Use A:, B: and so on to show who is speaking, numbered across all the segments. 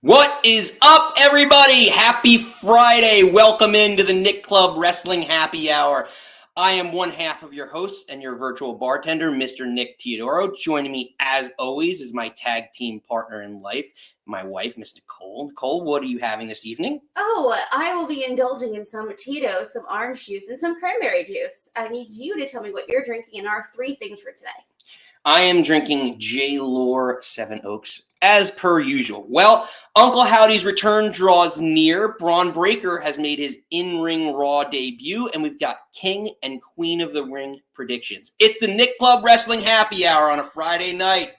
A: What is up, everybody? Happy Friday. Welcome into the Nick Club Wrestling Happy Hour. I am one half of your host and your virtual bartender, Mr. Nick Teodoro. Joining me, as always, is my tag team partner in life, my wife, Miss Nicole. Nicole, what are you having this evening?
B: Oh, I will be indulging in some Tito's, some orange juice, and some cranberry juice. I need you to tell me what you're drinking and our three things for today.
A: I am drinking J. Lore 7 Oaks, as per usual. Well, Uncle Howdy's return draws near. Bron Breakker has made his in-ring Raw debut, and we've got King and Queen of the Ring predictions. It's the Nick Club Wrestling Happy Hour on a Friday night.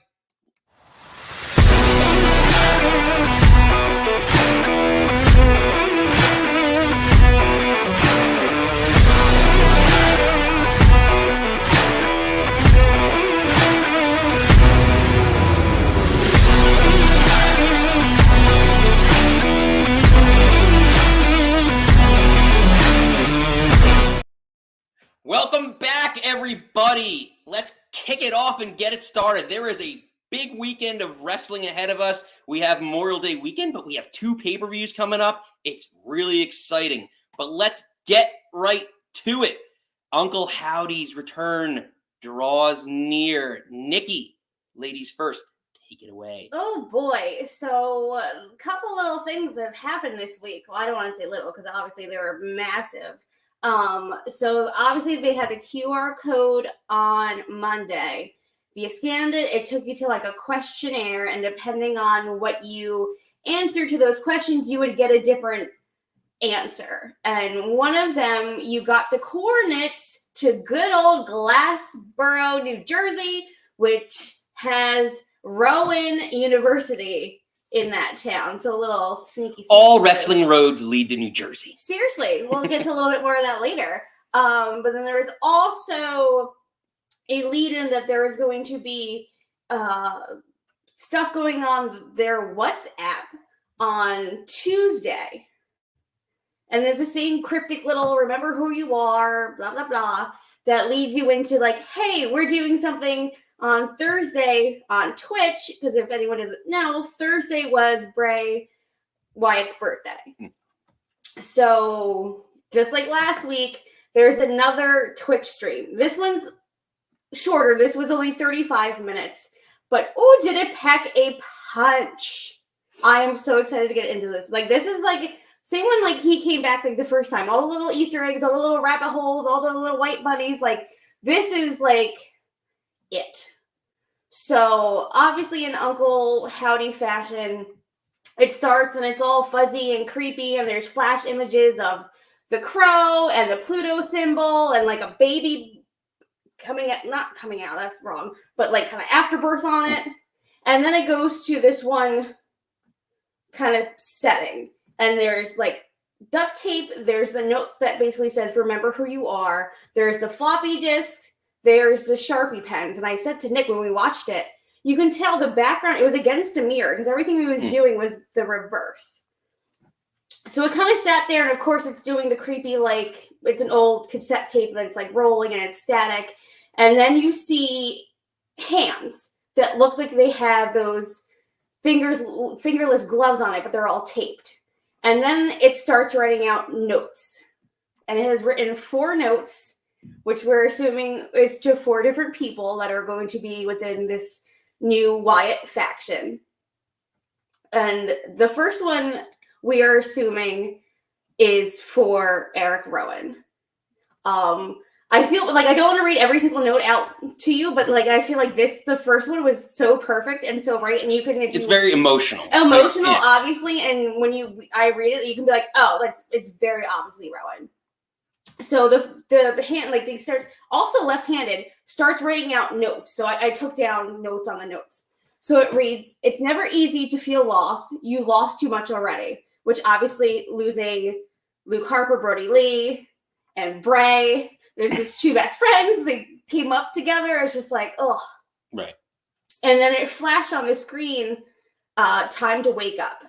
A: Welcome back, everybody. Let's kick it off and get it started. There is a big weekend of wrestling ahead of us. We have Memorial Day weekend, but we have two pay-per-views coming up. It's really exciting. But let's get right to it. Uncle Howdy's return draws near. Nikki, ladies first, take it away.
B: Oh boy, so a couple little things have happened this week. Well, I don't want to say little because obviously they were massive. So obviously they had a QR code on Monday. If you scanned it, it took you to like a questionnaire, and depending on what you answer to those questions, you would get a different answer. And one of them, you got the coordinates to good old Glassboro, New Jersey, which has Rowan University in that town. So a little sneaky.
A: All wrestling roads lead to New Jersey.
B: Seriously. We'll get to a little bit more of that later. But then there was also a lead-in that there was going to be stuff going on their WhatsApp on Tuesday. And there's the same cryptic little remember who you are, blah, blah, blah, that leads you into like, hey, we're doing something on Thursday on Twitch, because if anyone doesn't know, Thursday was Bray Wyatt's birthday. So just like last week, there's another Twitch stream. This one's shorter. This was only 35 minutes. But oh, did it pack a punch. I am so excited to get into this. Like, this is like, same when like he came back like the first time. All the little Easter eggs, all the little rabbit holes, all the little white bunnies. Like, this is like it. So obviously in Uncle Howdy fashion, it starts and it's all fuzzy and creepy, and there's flash images of the crow and the Pluto symbol and like a baby not coming out, that's wrong, but like kind of afterbirth on it. And then it goes to this one kind of setting, and there's like duct tape, there's the note that basically says remember who you are, there's the floppy disk, there's the Sharpie pens. And I said to Nick when we watched it, you can tell the background, it was against a mirror because everything he was doing was the reverse. So it kind of sat there, and of course it's doing the creepy, like, it's an old cassette tape that's like rolling and it's static. And then you see hands that look like they have those fingerless gloves on it, but they're all taped. And then it starts writing out notes. And it has written 4 notes, which we're assuming is to 4 different people that are going to be within this new Wyatt faction. And the first one we are assuming is for Eric Rowan. I feel like I don't want to read every single note out to you, but like I feel like the first one was so perfect and so right, and you can.
A: It's very emotional.
B: Emotional, yeah. Obviously, and when I read it, you can be like, oh, it's very obviously Rowan. So the hand, like they start also left-handed, starts writing out notes. So I took down notes on the notes. So it reads, it's never easy to feel lost. You lost too much already, which obviously losing Luke Harper, Brody Lee, and Bray. There's these 2 best friends. They came up together. It's just like, ugh.
A: Right.
B: And then it flashed on the screen, time to wake up.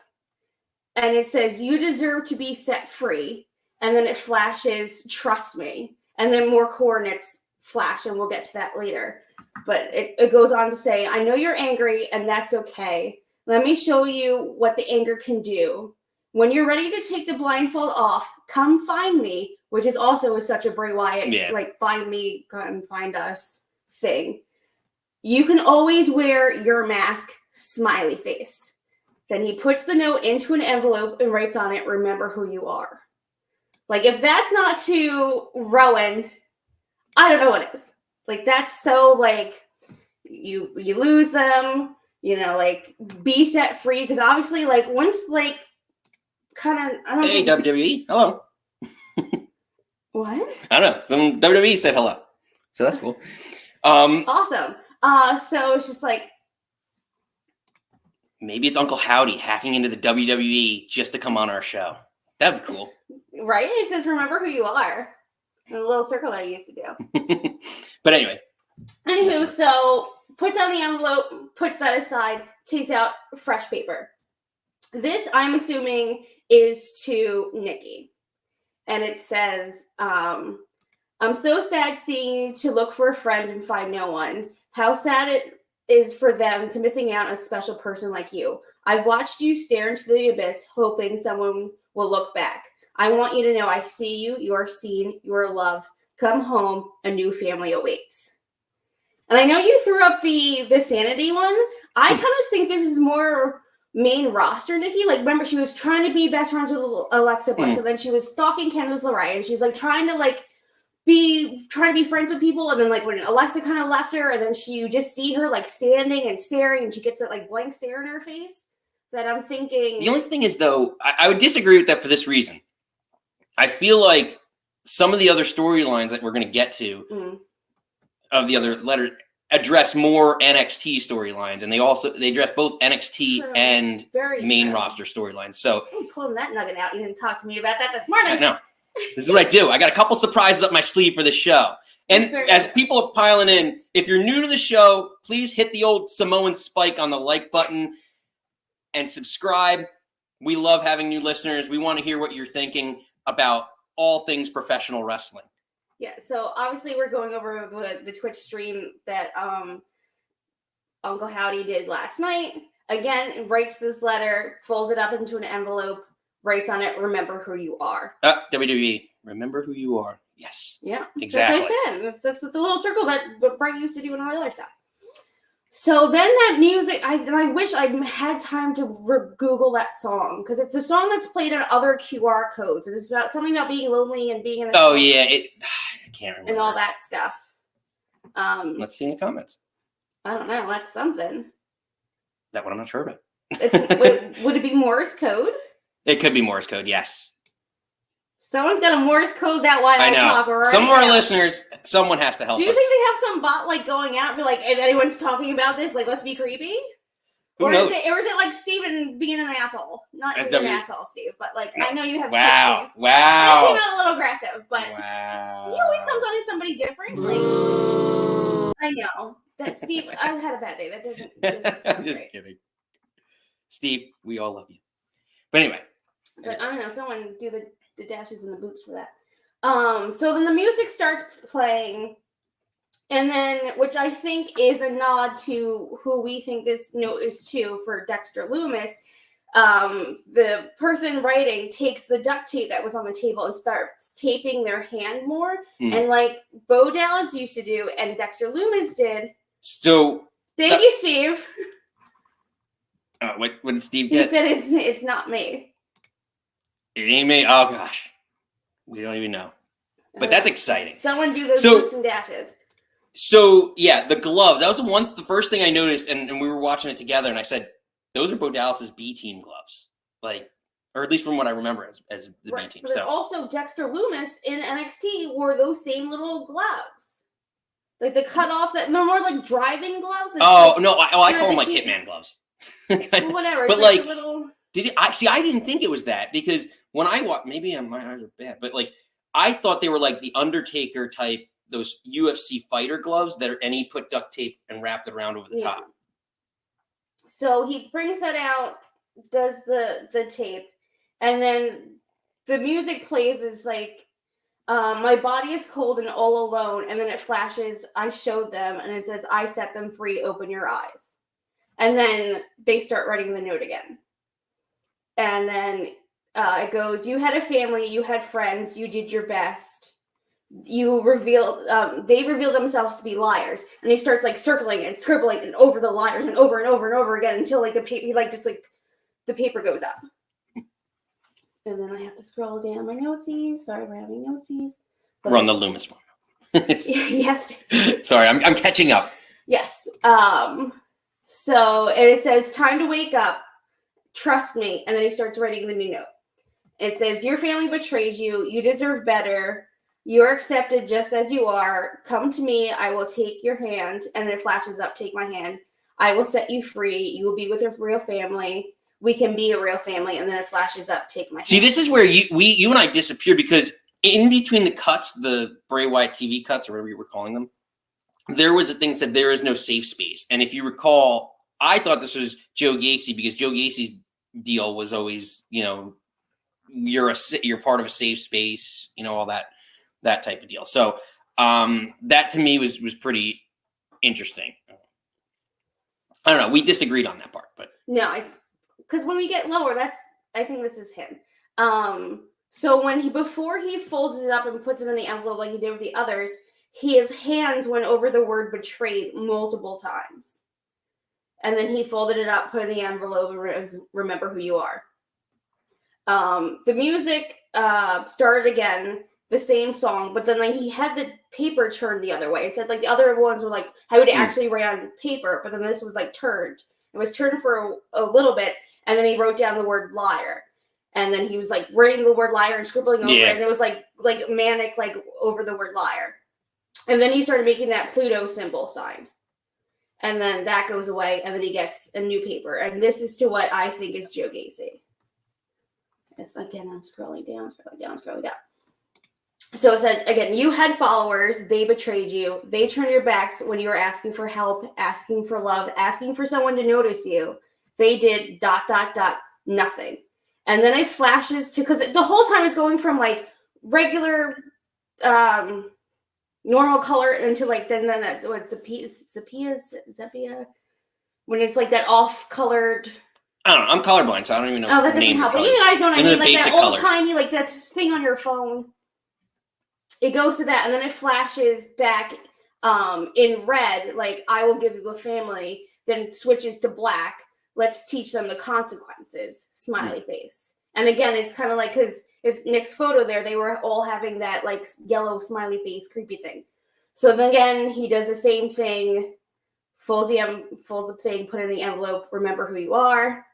B: And it says, you deserve to be set free. And then it flashes, trust me. And then more coordinates flash, and we'll get to that later. But it goes on to say, I know you're angry, and that's okay. Let me show you what the anger can do. When you're ready to take the blindfold off, come find me, which is also such a Bray Wyatt, like, find me, come find us thing. You can always wear your mask, smiley face. Then he puts the note into an envelope and writes on it, remember who you are. Like, if that's not to Rowan, I don't know what is. Like, that's so, like, you lose them, you know, like, be set free. Because obviously, like, once, like, kind of, I don't know.
A: Hey, WWE, hello.
B: What?
A: I don't know. Some WWE said hello. So that's cool.
B: Awesome. So it's just like,
A: maybe it's Uncle Howdy hacking into the WWE just to come on our show. That'd be cool.
B: Right? It says, remember who you are. The little circle that I used to do.
A: But anyway.
B: Anywho, so puts on the envelope, puts that aside, takes out fresh paper. This, I'm assuming, is to Nikki. And it says, I'm so sad seeing you to look for a friend and find no one. How sad it is for them to missing out on a special person like you. I've watched you stare into the abyss, hoping someone will look back. I want you to know I see you, you are seen, you are loved. Come home, a new family awaits. And I know you threw up the sanity one. I kind of think this is more main roster Nikki. Like, remember, she was trying to be best friends with Alexa Bliss, and then she was stalking Candice LeRae, and she's like trying to be friends with people, and then like when Alexa kind of left her, and then you just see her like standing and staring, and she gets that like blank stare in her face. That I'm thinking.
A: The only thing is, though, I would disagree with that for this reason. I feel like some of the other storylines that we're going to get to of the other letter address more NXT storylines, and they address both NXT and main roster storylines. So
B: I'm pulling that nugget out. You didn't talk to me about that this morning.
A: I know. This is what I do. I got a couple surprises up my sleeve for this show. And as people are piling in, if you're new to the show, please hit the old Samoan spike on the like button and subscribe. We love having new listeners. We want to hear what you're thinking about all things professional wrestling.
B: Yeah, so obviously we're going over the Twitch stream that Uncle Howdy did last night. Again, writes this letter, folds it up into an envelope, writes on it, remember who you are.
A: WWE, remember who you are. Yes.
B: Yeah,
A: exactly.
B: That's what I said. That's the little circle that Bray used to do and all the other stuff. So then that music, I wish I had time to Google that song, because it's a song that's played on other QR codes. It's about something about being lonely and being in a
A: Oh, yeah. I can't remember.
B: And all that stuff.
A: Let's see in the comments.
B: I don't know. That's something.
A: That one I'm not sure about.
B: Would it be Morse code?
A: It could be Morse code, yes.
B: Someone's got a Morse code that while I talk right
A: Some of our listeners, someone has to help us.
B: Do you think they have some bot going out and be like, if anyone's talking about this, let's be creepy?
A: Who knows?
B: Is it like Steven being an asshole? Not being an asshole, Steve, but no. I know you have
A: Wow.
B: That came out a little aggressive, but
A: wow.
B: He always comes on as somebody different. I know. That Steve, I've had a bad day. That doesn't
A: I'm just kidding. Steve, we all love you. But anyway.
B: But I don't know, someone do the dashes and the boots for that. So then the music starts playing, and then, which I think is a nod to who we think this note is to for Dexter Lumis. The person writing takes the duct tape that was on the table and starts taping their hand more, and like Bo Dallas used to do, and Dexter Lumis did.
A: So
B: thank you, Steve.
A: What did Steve get?
B: He said it's not me.
A: It ain't me. Oh gosh, we don't even know. But that's exciting.
B: Someone do those boots and dashes.
A: So yeah, the gloves. That was the first thing I noticed, and we were watching it together, and I said, "Those are Bo Dallas's B team gloves," or at least from what I remember as the B team.
B: But also Dexter Lumis in NXT wore those same little gloves, like the cut off that more like driving gloves.
A: Oh no! I call them like Hitman gloves.
B: Whatever.
A: But little... I didn't think it was that, because when I watched, maybe my eyes are bad, but I thought they were like the Undertaker type, those UFC fighter gloves and he put duct tape and wrapped it around over the top.
B: So he brings that out, does the tape, and then the music plays is like, my body is cold and all alone, and then it flashes, I showed them, and it says, I set them free, open your eyes. And then they start writing the note again. And then it goes, you had a family, you had friends, you did your best. You revealed, they revealed themselves to be liars. And he starts like circling and scribbling and over the liars and over and over and over again until like the paper, the paper goes up. And then I have to scroll down my notesies. Sorry, we're having notesies.
A: We're on the Loomis one.
B: Yes.
A: Sorry, I'm catching up.
B: Yes. So and it says, time to wake up. Trust me. And then he starts writing the new note. It says, your family betrays you. You deserve better. You're accepted just as you are. Come to me. I will take your hand. And then it flashes up, take my hand. I will set you free. You will be with a real family. We can be a real family. And then it flashes up, take my hand.
A: See, this is where you and I disappeared, because in between the cuts, the Bray Wyatt TV cuts, or whatever you were calling them, there was a thing that said there is no safe space. And if you recall, I thought this was Joe Gacy, because Joe Gacy's deal was always, you're part of a safe space, all that type of deal. So that to me was pretty interesting. I don't know. We disagreed on that part, but
B: no, because when we get lower, I think this is him. So before he folds it up and puts it in the envelope like he did with the others, his hands went over the word betrayed multiple times. And then he folded it up, put it in the envelope, and remember who you are. The music started again, the same song, but then he had the paper turned the other way. It said the other ones were how would it actually write on paper, but then this was turned. It was turned for a little bit, and then he wrote down the word liar. And then he was writing the word liar and scribbling over it, and it was like manic, over the word liar. And then he started making that Pluto symbol sign. And then that goes away, and then he gets a new paper. And this is to what I think is Joe Gacy. Again, I'm scrolling down. So it said, again, you had followers. They betrayed you. They turned your backs when you were asking for help, asking for love, asking for someone to notice you. They did ... nothing. And then it flashes to, because the whole time it's going from regular normal color into then that's what sepia, when it's that off colored.
A: I don't know. I'm colorblind, so I don't even know.
B: Oh, that doesn't help. But you guys know what I mean, that old timey, that thing on your phone. It goes to that, and then it flashes back in red, I will give you a family. Then switches to black. Let's teach them the consequences. Smiley face. And again, it's kind of because if Nick's photo there, they were all having that yellow smiley face, creepy thing. So then again, he does the same thing, folds the thing, put it in the envelope, remember who you are.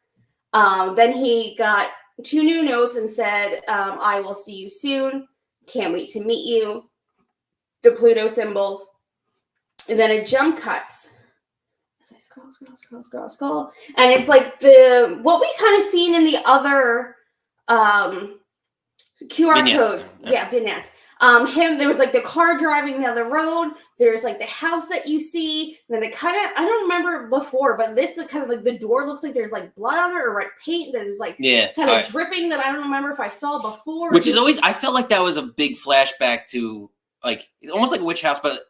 B: Then he got 2 new notes and said, I will see you soon. Can't wait to meet you. The Pluto symbols. And then it jump cuts. As I scroll. And it's what we kind of seen in the other QR
A: vignettes.
B: Codes. Yeah, vignettes. There was the car driving down the road. There's the house that you see. And then it kind of, I don't remember before, but this kind of the door looks like there's blood on it or red paint that is kind of dripping that I don't remember if I saw before.
A: Which is always, I felt like that was a big flashback to almost like a witch house, but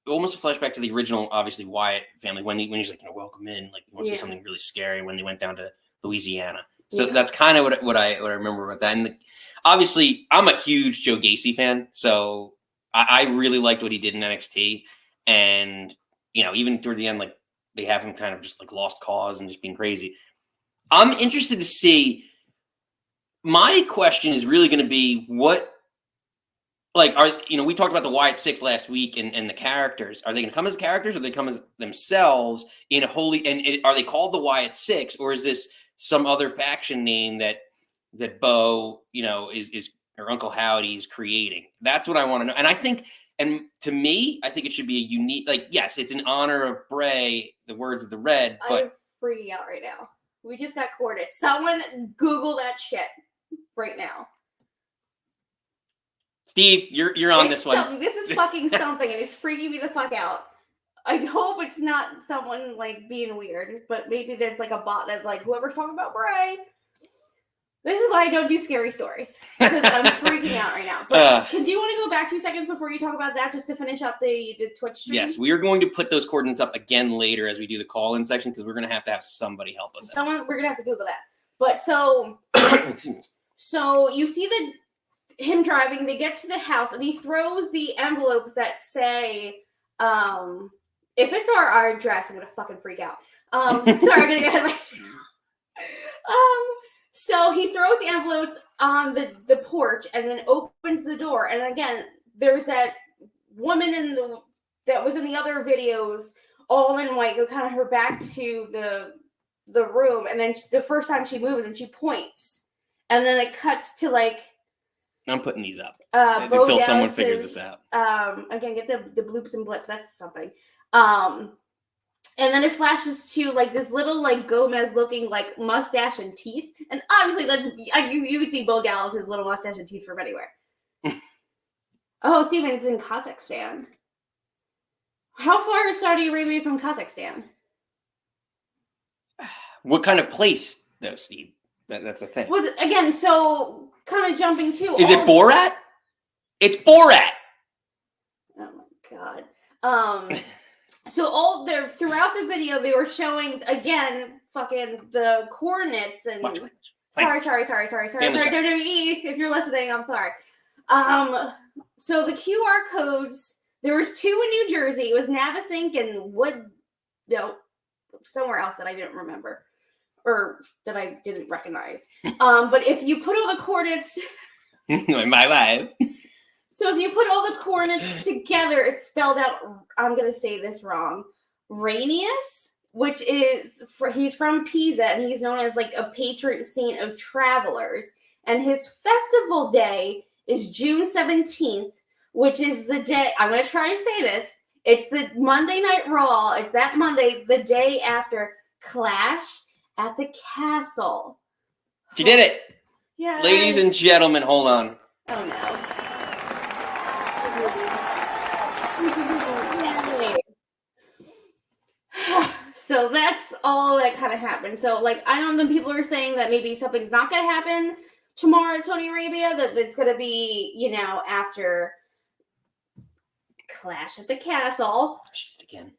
A: almost a flashback to the original, obviously, Wyatt family when he's welcome in, you want to see something really scary when they went down to Louisiana. So that's kind of what I remember about that. And obviously, I'm a huge Joe Gacy fan, so I really liked what he did in NXT. And even toward the end, they have him kind of just lost cause and just being crazy. I'm interested to see. My question is really going to be what. We talked about the Wyatt Six last week and the characters. Are they going to come as characters, or are they come as themselves in a are they called the Wyatt Six, or is this some other faction name that Bo, is or Uncle Howdy is creating? That's what I want to know. And I think, and to me, I think it should be a unique, yes, it's in honor of Bray, the words of the Red, but
B: I'm freaking out right now. We just got courted. Someone Google that shit right now.
A: Steve, you're on this one.
B: This is fucking something, and it's freaking me the fuck out. I hope it's not someone being weird, but maybe there's a bot that's whoever's talking about Bray. This is why I don't do scary stories. Because I'm freaking out right now. But do you want to go back 2 seconds before you talk about that just to finish out the Twitch stream?
A: Yes, we are going to put those coordinates up again later as we do the call-in section because we're going to have somebody help us.
B: We're going to have to Google that. But so you see him driving, they get to the house, and he throws the envelopes that say, if it's our address, I'm going to fucking freak out. Sorry, I'm going to get ahead of myself. So he throws the envelopes on the porch and then opens the door. And again, there's that woman that was in the other videos, all in white, go kind of her back to the room. And then the first time she moves and she points. And then it cuts to like...
A: I'm putting these up until someone figures this out.
B: Again, get the bloops and blips. That's something. And then it flashes to like this little like Gomez looking like mustache and teeth, and obviously you would see Bo Dallas' little mustache and teeth from anywhere. Oh, Steven, it's in Kazakhstan. How far is Saudi Arabia from Kazakhstan?
A: What kind of place, though, Steve? That's the thing.
B: Well, again, so kind of jumping to.
A: Is it Borat? It's Borat.
B: Oh my god. So throughout the video, they were showing again, fucking the coordinates and.
A: Watch.
B: Sorry, WWE. If you're listening, I'm sorry. So the QR codes. There was 2 in New Jersey. It was Navasink and somewhere else that I didn't remember or that I didn't recognize. But if you put all the coordinates.
A: My life.
B: So if you put all the coordinates together, it's spelled out, I'm going to say this wrong, Rainius, which is, he's from Pisa, and he's known as like a patron saint of travelers. And his festival day is June 17th, which is the day, I'm going to try to say this, it's the Monday Night Raw. It's that Monday, the day after Clash at the Castle.
A: You did it.
B: Yeah.
A: Ladies and gentlemen, hold on.
B: Oh, no. So that's all that kind of happened. So, like, I know that people are saying that maybe something's not going to happen tomorrow at Saudi Arabia, that it's going to be, after Clash at the Castle.
A: Again.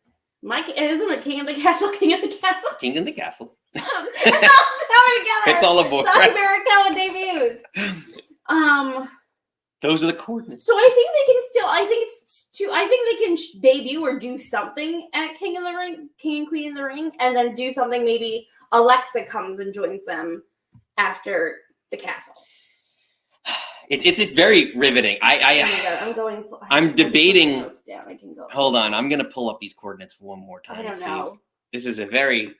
B: Isn't it King of the Castle? King of the Castle?
A: King of the Castle.
B: It's
A: all aboard.
B: South America debuts.
A: Those are the coordinates.
B: So I think they can still. I think they can debut or do something at King and Queen in the Ring, and then do something. Maybe Alexa comes and joins them after the Castle.
A: It's very riveting. I'm debating.
B: I can go.
A: Hold on, I'm gonna pull up these coordinates one more time.
B: I don't know.
A: This is a very,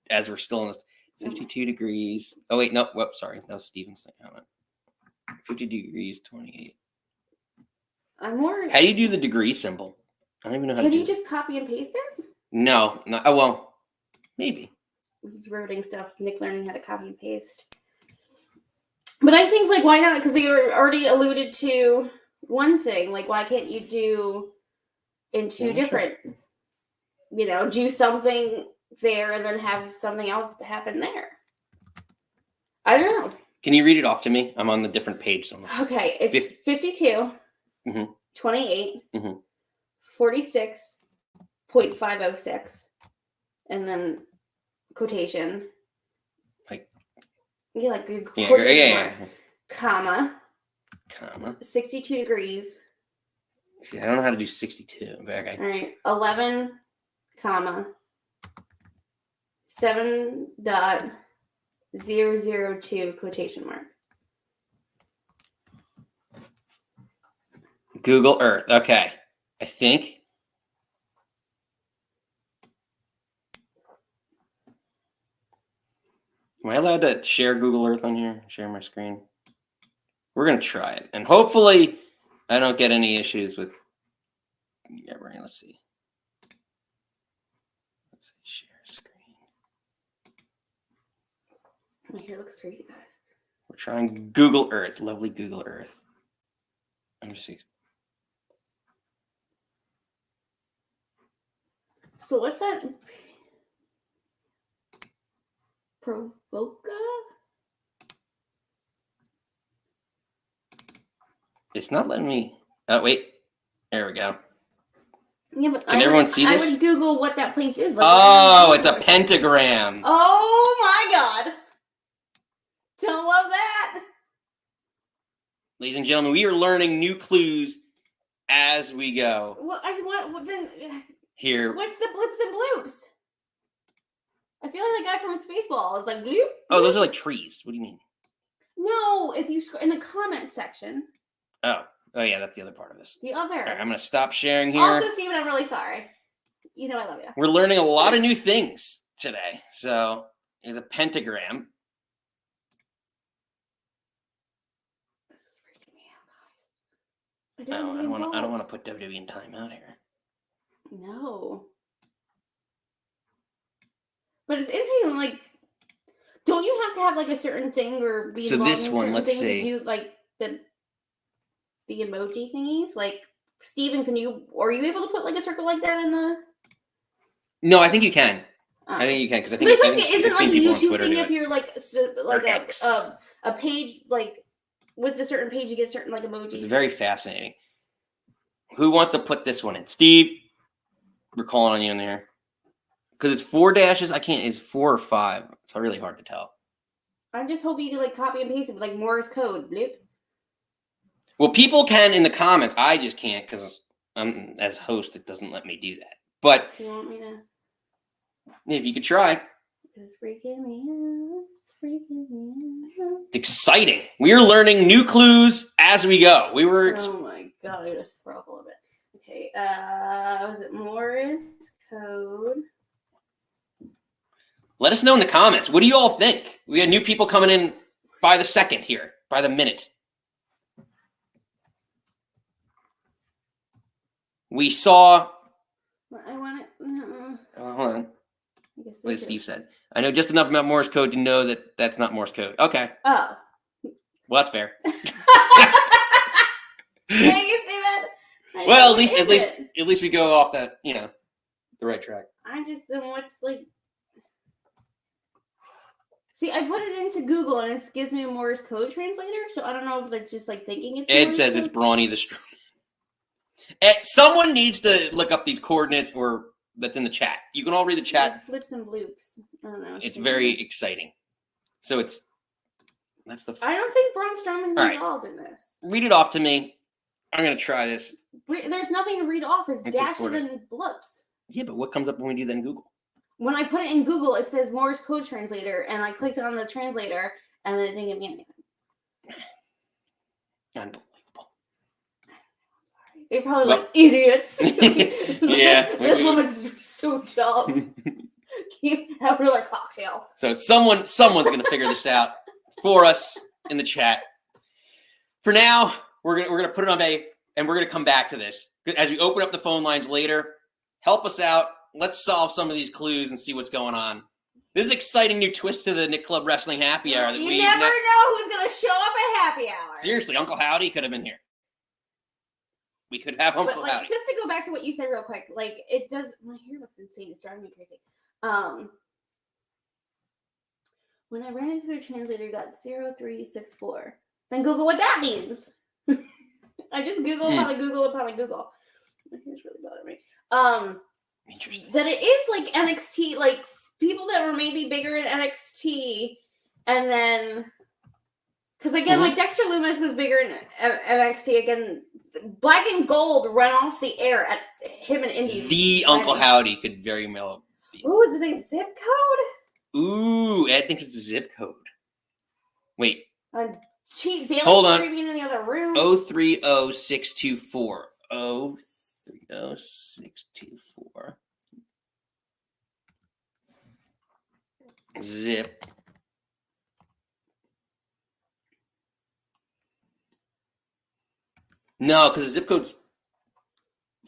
A: as we're still in this, 52 degrees. Oh wait, no. Whoops, sorry. That was Steven's thing. Hold on. 50 degrees, 28.
B: I'm worried.
A: How do you do the degree symbol? I don't even know how to do it.
B: Can you just copy and paste it?
A: No. Oh, well, maybe.
B: This is riveting stuff. Nick learning how to copy and paste. But I think, like, why not? Because they were already alluded to one thing. Like, why can't you do in two different, do something there and then have something else happen there? I don't know.
A: Can you read it off to me? I'm on the different page somewhere.
B: Okay, it's 52, 28, 46.506, and then quotation. Quotation mark, comma, 62 degrees.
A: See, I don't know how to do 62. Okay.
B: All right, 11, comma, 7.002 quotation mark.
A: Google Earth. Okay. I think. Am I allowed to share Google Earth on here? Share my screen? We're going to try it. And hopefully I don't get any issues with... Yeah, right. Let's see. Share screen.
B: My hair looks crazy, guys.
A: We're trying Google Earth. Lovely Google Earth. I'm just...
B: So what's that? Provoca?
A: It's not letting me. Oh, wait. There we go.
B: Yeah, but
A: Can everyone see this?
B: I would Google what that place is. Like,
A: oh, it's a pentagram.
B: Oh my God. Don't love that.
A: Ladies and gentlemen, we are learning new clues as we go.
B: What then?
A: Here.
B: What's the blips and bloops? I feel like the guy from Spaceball is like bloop.
A: Oh, those are like trees. What do you mean?
B: No, if you scroll in the comment section.
A: Oh yeah, that's the other part of this.
B: The other.
A: All right, I'm gonna stop sharing here.
B: Also, Steven, I'm really sorry. You know I love you.
A: We're learning a lot of new things today. So there's a pentagram.
B: This is freaking me out, guys.
A: I don't want to put WWE in timeout here.
B: No. But it's interesting, like, don't you have to have like a certain thing or be involved in certain
A: let's
B: thing
A: see.
B: to do like the emoji thingies? Like, Steven, are you able to put like a circle like that in the?
A: No, I think you can. I think you can because I think
B: it isn't like a YouTube thing if you're like a page like with a certain page you get certain like emojis.
A: It's very fascinating. Who wants to put this one in? Steve, we're calling on you in there. Because it's 4 dashes. I can't. It's 4 or 5. It's really hard to tell.
B: I'm just hoping you can like copy and paste it with like Morse code. Bloop.
A: Well, people can in the comments. I just can't because I'm as host. It doesn't let me do that. But
B: do you want me to?
A: If you could try.
B: It's freaking me out. It's freaking me out.
A: It's exciting. We are learning new clues as we go. We were.
B: Oh my God! I gotta throw up a little bit. Okay. Was it Morse code?
A: Let us know in the comments. What do you all think? We had new people coming in by the second here, by the minute. We saw.
B: I want it.
A: Hold on. What Steve said. I know just enough about Morse code to know that that's not Morse code. Okay.
B: Oh.
A: Well, that's fair.
B: Thank you, Steven.
A: Well, at least we go off that, the right track.
B: I just then what's like. See, I put it into Google and it gives me a Morse code translator, so I don't know if it's just like thinking it's.
A: Ed says it's Brawny the Strong. Someone needs to look up these coordinates, or that's in the chat. You can all read the chat.
B: Like flips and bloops. I don't know.
A: It's very exciting. So that's the.
B: I don't think Braun Strowman's involved in this.
A: Read it off to me. I'm gonna try this.
B: There's nothing to read off. It's dashes and blips.
A: Yeah, but what comes up when we do that in Google?
B: When I put it in Google, it says Morse code translator, and I clicked on the translator, and then it didn't give me anything.
A: Unbelievable.
B: They're probably like idiots.
A: Yeah.
B: This woman's so dumb. Can't have another cocktail.
A: So someone's gonna figure this out for us in the chat. For now, we're gonna put it on bay, and we're gonna come back to this as we open up the phone lines later. Help us out. Let's solve some of these clues and see what's going on. This is an exciting new twist to the Nick Club Wrestling Happy Hour.
B: You never know who's going to show up at Happy Hour.
A: Seriously, Uncle Howdy could have been here. We could have Uncle Howdy.
B: Just to go back to what you said real quick, like it does. My hair looks insane. It's driving me crazy. When I ran into their translator, got 0364. Then Google what that means. I just Googled how to Google upon a Google. My hair's really bothering me.
A: Interesting.
B: That it is like NXT, like people that were maybe bigger in NXT, and then because again, like Dexter Lumis was bigger in NXT. Again, Black and Gold ran off the air at him and Indies.
A: The Uncle Howdy could very well be.
B: Ooh, is it a zip code?
A: Ooh, Ed thinks it's a zip code. Wait.
B: Hold on. Screaming in the other room.
A: 030624. 030624. Zip. No, because the zip code's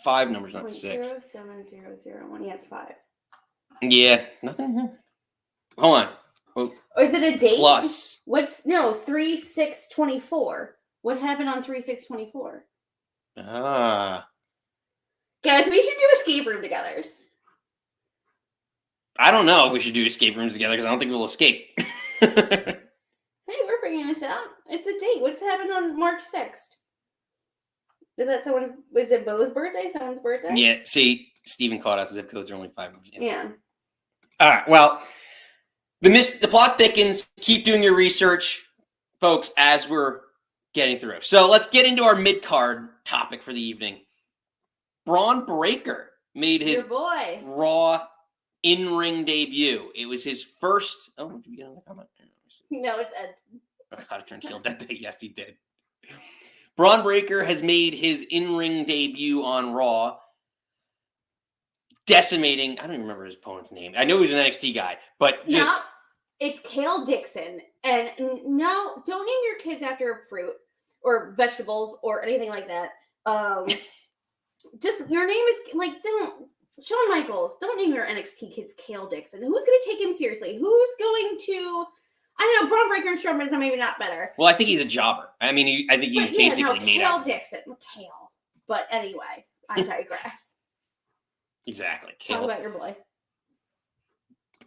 A: 5 numbers, not 6.
B: 07001. Yeah, it's 5.
A: Yeah, nothing. Hold on.
B: Or is it a date?
A: Plus.
B: 3624. What happened on 3624?
A: Ah.
B: Guys, we should do escape room together.
A: I don't know if we should do escape rooms together because I don't think we'll escape.
B: Hey, we're bringing this out. It's a date. What's happened on March 6th? Is that someone? Was it Bo's birthday? Someone's birthday?
A: Yeah. See, Steven caught us. Zip codes are only 5.
B: Yeah.
A: All right. Well, the plot thickens. Keep doing your research, folks, as we're getting through. So let's get into our mid-card topic for the evening. Bron Breakker made his
B: Your boy.
A: Raw in-ring debut. It was his first. Oh, did we get another comment?
B: No, it's Ed.
A: Oh, God, I turned heel that day. Yes, he did. Bron Breakker has made his in-ring debut on Raw, decimating. I don't even remember his opponent's name. I know he was an NXT guy, but just.
B: No, it's Kale Dixon. And no, don't name your kids after fruit or vegetables or anything like that. Just your name is like, don't. Shawn Michaels, don't name your NXT kids Kale Dixon. Who's going to take him seriously? Who's going to? I know Bron Breakker and Strowman is maybe not better.
A: Well, I think he's a jobber. I mean, I think he's basically made
B: Kale
A: up.
B: Dixon, Kale. But anyway, I digress.
A: Exactly.
B: Talk about your boy.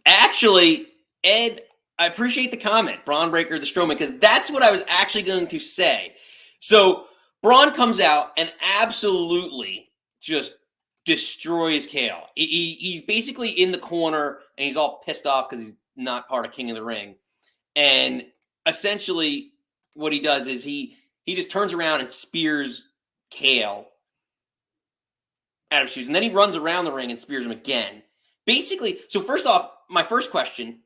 A: Actually, Ed, I appreciate the comment, Bron Breakker, the Strowman, because that's what I was actually going to say. So Braun comes out and absolutely just destroys Kale. He's basically in the corner and he's all pissed off because he's not part of King of the Ring. And essentially what he does is he just turns around and spears Kale out of shoes. And then he runs around the ring and spears him again. Basically, so first off, my first question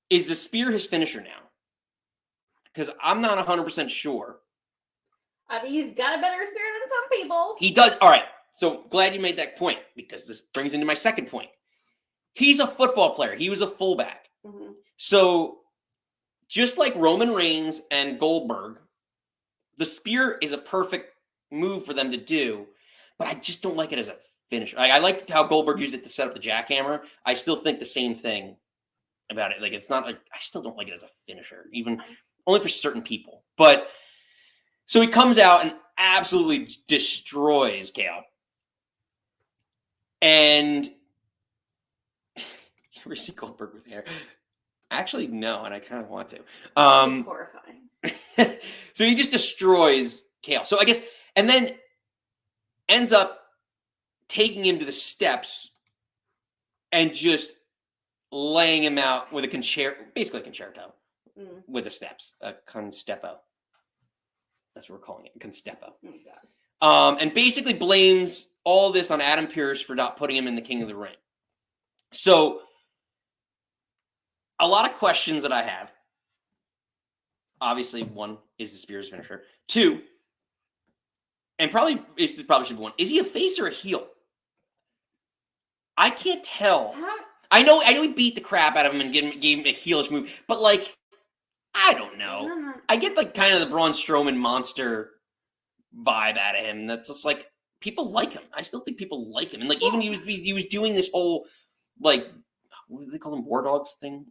A: is the spear his finisher now? Because I'm not 100% sure.
B: I mean, he's got a better spear than some people.
A: He does. All right. So glad you made that point because this brings into my second point. He's a football player. He was a fullback.
B: Mm-hmm.
A: So just like Roman Reigns and Goldberg, the spear is a perfect move for them to do, but I just don't like it as a finisher. I liked how Goldberg used it to set up the jackhammer. I still think the same thing about it. Like, it's not like, I still don't like it as a finisher, even only for certain people. But so he comes out and absolutely destroys Kale. And you ever see Goldberg with hair? Actually, no, and I kind of want to.
B: Horrifying.
A: So he just destroys Kale. So I guess, and then ends up taking him to the steps and just laying him out with a basically a concerto with the steps, a constepo. That's what we're calling it, constepo.
B: Oh, God.
A: And basically blames all this on Adam Pearce for not putting him in the King of the Ring. So a lot of questions that I have. Obviously, one, is the spear's finisher? Two, and probably should be one, is he a face or a heel? I can't tell. I know he beat the crap out of him and gave him a heelish move, but like, I don't know. I get like kind of the Braun Strowman monster vibe out of him. That's just like, people like him. I still think people like him, and like even he was doing this whole like, what do they call them, War Dogs thing?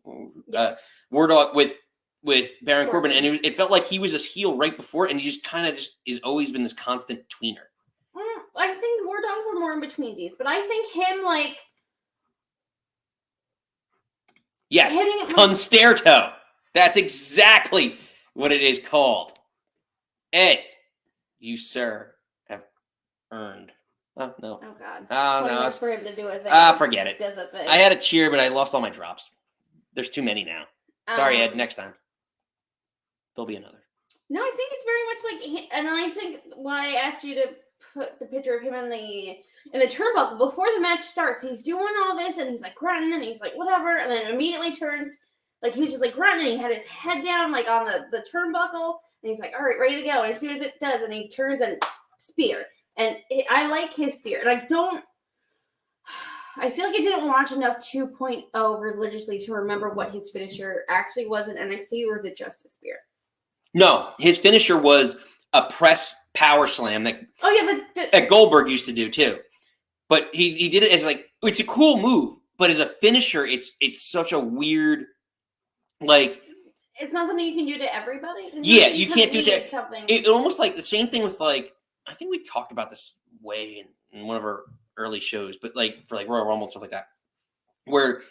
B: Yes.
A: War Dog with Baron Corbin, and it felt like he was this heel right before, and he just kind of has always been this constant tweener.
B: I think the War Dogs were more in betweensies, but I think him like
A: yes, concerto. That's exactly what it is called. Ed, you sir have earned. Oh no!
B: Oh God!
A: Oh no!
B: For him to do a thing.
A: Forget it.
B: Does a thing.
A: I had a cheer, but I lost all my drops. There's too many now. Sorry, Ed. Next time, there'll be another.
B: No, I think it's very much like, and I think why I asked you to put the picture of him in the turnbuckle before the match starts. He's doing all this, and he's like grunting, and he's like whatever, and then immediately turns like he was just like grunting. And he had his head down like on the turnbuckle, and he's like, all right, ready to go. And as soon as it does, and he turns and spear. And I like his spear. And I feel like I didn't watch enough 2.0 religiously to remember what his finisher actually was in NXT, or is it just a spear? No,
A: his finisher was a press power slam that Goldberg used to do too. But he did it as like, it's a cool move, but as a finisher, it's such a weird, like,
B: it's not something you can do to everybody.
A: Yeah, you can't do it to it almost like the same thing with like, I think we talked about this way in one of our early shows, but like for like Royal Rumble and stuff like that, where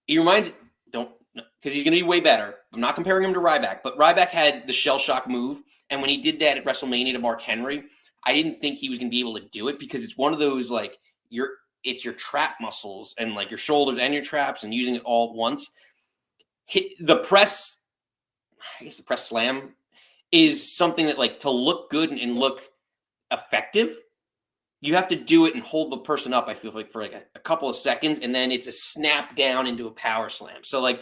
A: he reminds, because he's going to be way better. I'm not comparing him to Ryback, but Ryback had the shell shock move, and when he did that at WrestleMania to Mark Henry, I didn't think he was going to be able to do it because it's one of those like it's your trap muscles and like your shoulders and your traps and using it all at once. The press slam is something that like to look good and look effective, you have to do it and hold the person up, I feel like, for like a couple of seconds, and then it's a snap down into a power slam. So like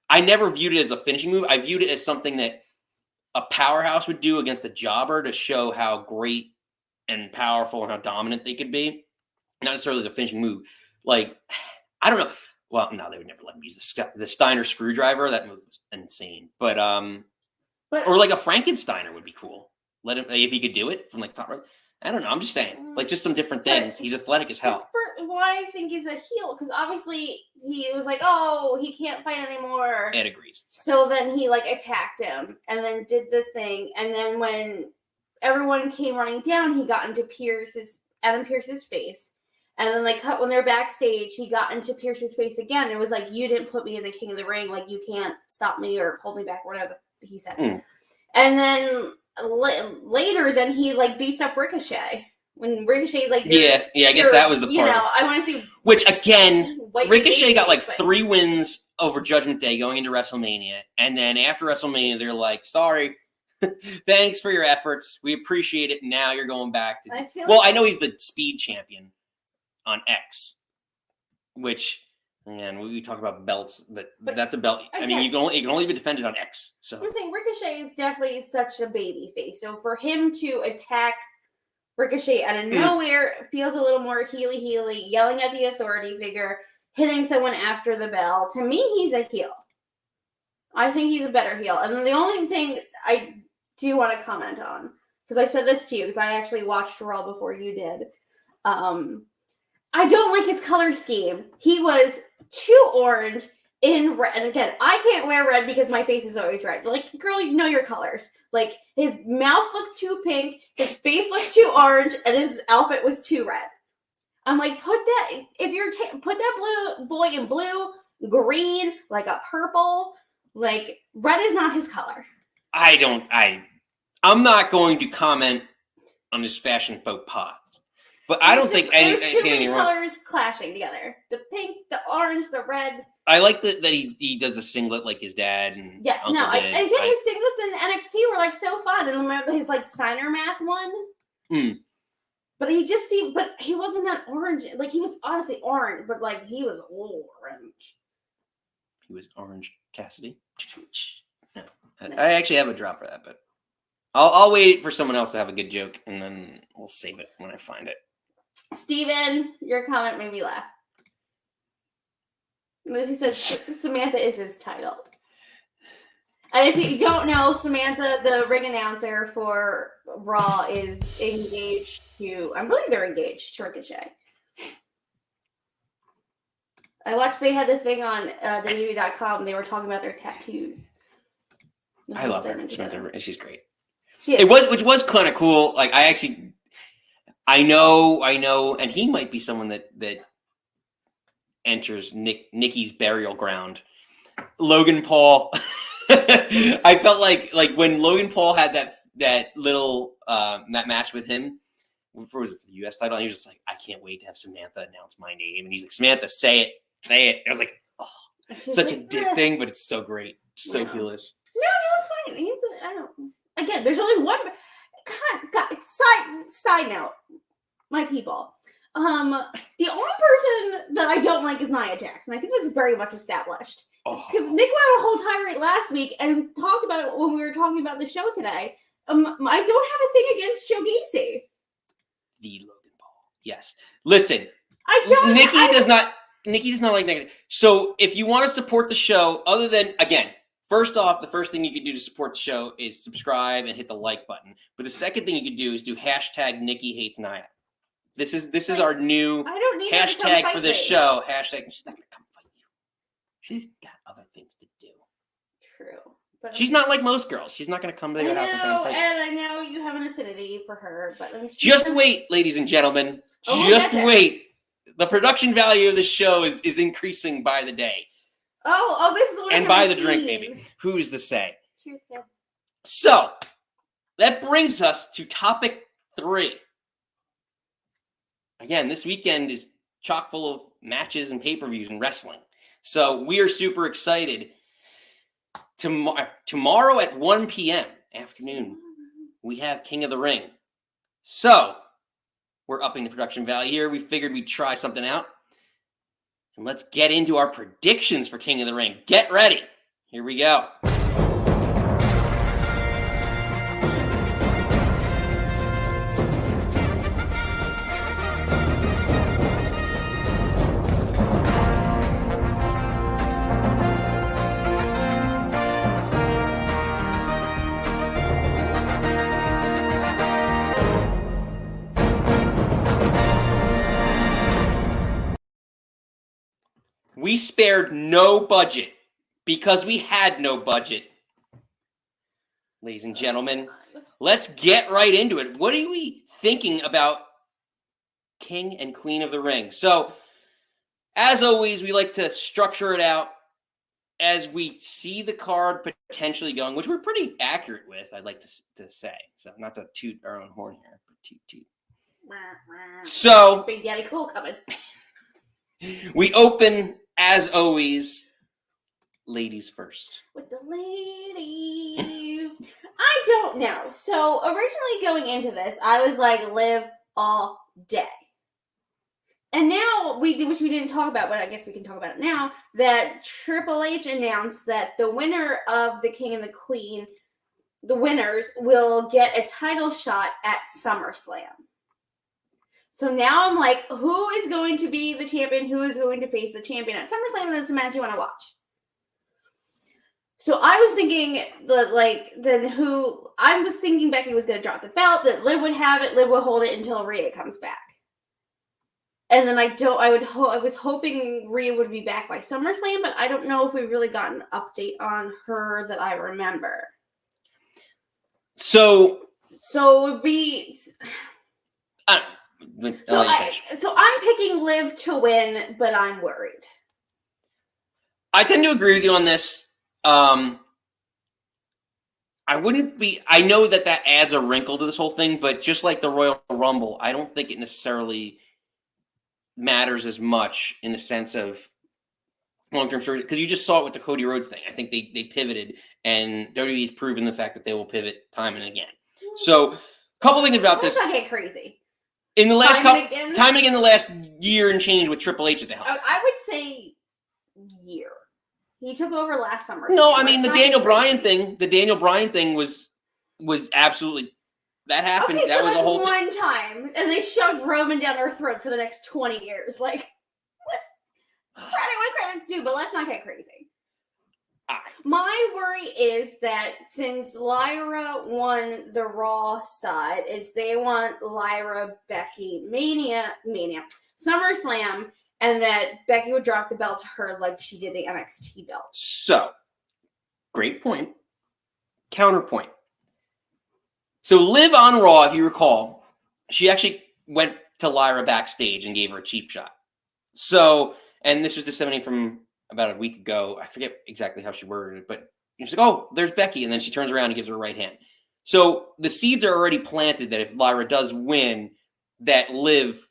A: I never viewed it as a finishing move. I viewed it as something that a powerhouse would do against a jobber to show how great and powerful and how dominant they could be. Not necessarily as a finishing move. Like, I don't know. Well, no, they would never let him use the Steiner screwdriver. That move was insane. But or like a Frankensteiner would be cool. Let him, if he could do it from like top rope. I don't know. I'm just saying, like, just some different things. He's athletic as hell.
B: Why I think he's a heel, because obviously he was like, oh, he can't fight anymore.
A: Ed agrees.
B: So then he like attacked him and then did the thing, and then when everyone came running down, he got into Adam Pearce's face. And then, like, when they're backstage, he got into Pearce's face again. It was like, you didn't put me in the King of the Ring. Like, you can't stop me or hold me back, whatever he said. And then later, then he, like, beats up Ricochet. When Ricochet's like,
A: I guess that was the part.
B: You know, I want to see.
A: Which, again, Ricochet got, like, 3 wins over Judgment Day going into WrestleMania. And then after WrestleMania, they're like, sorry. Thanks for your efforts. We appreciate it. Now you're going back to. I know he's the speed champion on X, which, again, we talk about belts, but that's a belt. I mean, it can only be defended on X. So
B: I'm saying Ricochet is definitely such a baby face. So for him to attack Ricochet out of nowhere feels a little more heely, yelling at the authority figure, hitting someone after the bell. To me, he's a heel. I think he's a better heel. And then the only thing I do want to comment on, because I said this to you, because I actually watched Raw before you did. I don't like his color scheme. He was too orange in red. And again, I can't wear red because my face is always red. Like, girl, you know your colors. Like, his mouth looked too pink, his face looked too orange, and his outfit was too red. I'm like, put that blue boy in blue, green, like a purple. Like, red is not his color.
A: I'm not going to comment on his fashion faux pas. But I don't think any
B: colors clashing together. The pink, the orange, the red.
A: I like that he does the singlet like his dad and
B: yes,
A: Uncle
B: no,
A: did.
B: His singlets in NXT were like so fun. And remember his like Steiner math one. But he wasn't that orange. Like, he was obviously orange, but like he was orange.
A: He was Orange Cassidy. No. I actually have a drop for that, but I'll wait for someone else to have a good joke and then we'll save it when I find it.
B: Steven, your comment made me laugh. He says Samantha is his title. And if you don't know, Samantha, the ring announcer for Raw, is engaged to, I believe they're engaged to Ricochet. I watched, they had this thing on WWE.com. They were talking about their tattoos.
A: I love her. She's great.
B: Which
A: was kind of cool. Like, I know, and he might be someone that enters Nikki's burial ground. Logan Paul. I felt like when Logan Paul had that little that match with him, for the U.S. title, and he was just like, I can't wait to have Samantha announce my name, and he's like, Samantha, say it. I was like, oh, it's such a dick thing, but it's so great, so heelish.
B: No, it's fine. I don't. Again, there's only one. God. Side note, my people. The only person that I don't like is Nia Jax, and I think that's very much established. Because Nick went on a whole tirade last week and talked about it when we were talking about the show today. I don't have a thing against Joe Gacy.
A: The Logan Paul. Yes. Listen. Nikki does not like negative. So if you want to support the show, other than, again, first off, the first thing you can do to support the show is subscribe and hit the like button. But the second thing you can do is do hashtag Nikki hates Nia. This is our new hashtag for this show. Hashtag, she's not going to come fight you. She's got other things to do.
B: True. But
A: she's not like most girls. She's not going to come to your house and try and fight you.
B: And I know you have an affinity for her, but
A: just wait, ladies and gentlemen. Just wait. The production value of this show is increasing by the day.
B: Oh, this is the one.
A: And by the drink, maybe. Who's to say?
B: Cheers, kids.
A: So that brings us to topic 3. again, this weekend is chock full of matches and pay-per-views and wrestling. So we are super excited. Tomorrow at 1 p.m. afternoon, we have King of the Ring. So we're upping the production value here. We figured we'd try something out. And let's get into our predictions for King of the Ring. Get ready. Here we go. We spared no budget because we had no budget. Ladies and gentlemen, let's get right into it. What are we thinking about King and Queen of the Ring? So, as always, we like to structure it out as we see the card potentially going, which we're pretty accurate with, I'd like to say. So, not to toot our own horn here, but toot. So,
B: Big Daddy Cool coming.
A: We open, as always, ladies first.
B: With the ladies. I don't know. So originally going into this, I was like, Liv all day. And now, which we didn't talk about, but I guess we can talk about it now, that Triple H announced that the winner of the King and the Queen, the winners, will get a title shot at SummerSlam. So now I'm like, who is going to be the champion? Who is going to face the champion at SummerSlam? And that's a match you want to watch. So I was thinking that, I was thinking Becky was going to drop the belt, that Liv would have it, Liv would hold it until Rhea comes back. And then I was hoping Rhea would be back by SummerSlam, but I don't know if we really got an update on her that I remember.
A: So
B: it would be... So I'm picking Liv to win, but I'm worried.
A: I tend to agree with you on this. I know that adds a wrinkle to this whole thing, but just like the Royal Rumble, I don't think it necessarily matters as much in the sense of long-term story, because you just saw it with the Cody Rhodes thing. I think they pivoted, and WWE's proven the fact that they will pivot time and again. So, a couple things about this.
B: Let's not get crazy.
A: In the last time and again, the last year and change with Triple H at the helm.
B: I would say year. He took over last summer.
A: No, I mean the Daniel Bryan thing was absolutely that happened.
B: Okay,
A: that
B: so
A: was
B: that's
A: a whole
B: one time, and they shoved Roman down our throat for the next 20 years. Like, what credit's due, but let's not get crazy. My worry is that since Lyra won the Raw side, is they want Lyra, Becky, Mania, SummerSlam, and that Becky would drop the belt to her like she did the NXT belt.
A: So, great point. Counterpoint. So Liv on Raw, if you recall, she actually went to Lyra backstage and gave her a cheap shot. So, and this was disseminated from about a week ago. I forget exactly how she worded it, but she's like, oh, there's Becky. And then she turns around and gives her a right hand. So the seeds are already planted that if Lyra does win, that Liv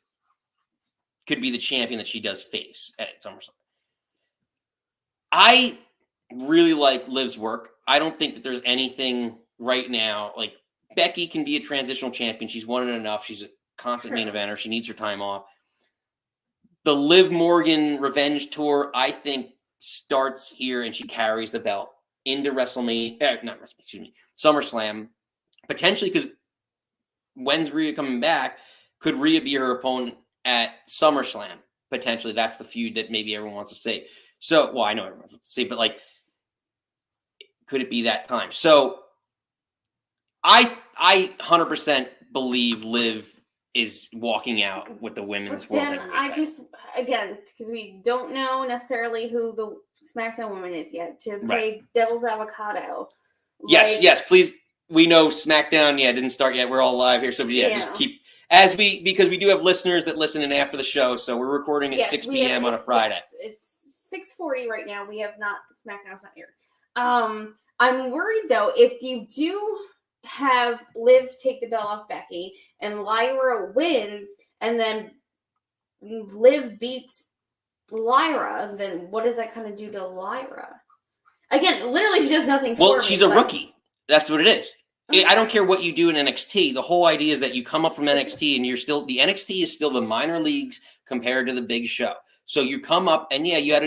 A: could be the champion that she does face at SummerSlam. I really like Liv's work. I don't think that there's anything right now. Like, Becky can be a transitional champion. She's won it enough. She's a constant main eventer. She needs her time off. The Liv Morgan revenge tour, I think, starts here, and she carries the belt into SummerSlam, potentially, because when's Rhea coming back? Could Rhea be her opponent at SummerSlam? Potentially, that's the feud that maybe everyone wants to see. So, well, I know everyone wants to see, but like, could it be that time? So, I 100% believe Liv is walking out with the women's world heavyweight title.
B: Again, because we don't know necessarily who the SmackDown woman is yet, to play devil's avocado.
A: Yes, please. We know SmackDown, didn't start yet. We're all live here. So, just keep, because we do have listeners that listen in after the show. So, we're recording at 6 p.m. on a Friday.
B: Yes, it's 6:40 right now. We have not, SmackDown's not here. I'm worried, though, if you do have Liv take the belt off Becky and Lyra wins, and then Liv beats Lyra, then what does that kind of do to Lyra? Again, literally, she does nothing for me.
A: Well, she's a rookie. That's what it is.
B: Okay.
A: I don't care what you do in NXT. The whole idea is that you come up from NXT and the NXT is still the minor leagues compared to the big show. So you come up and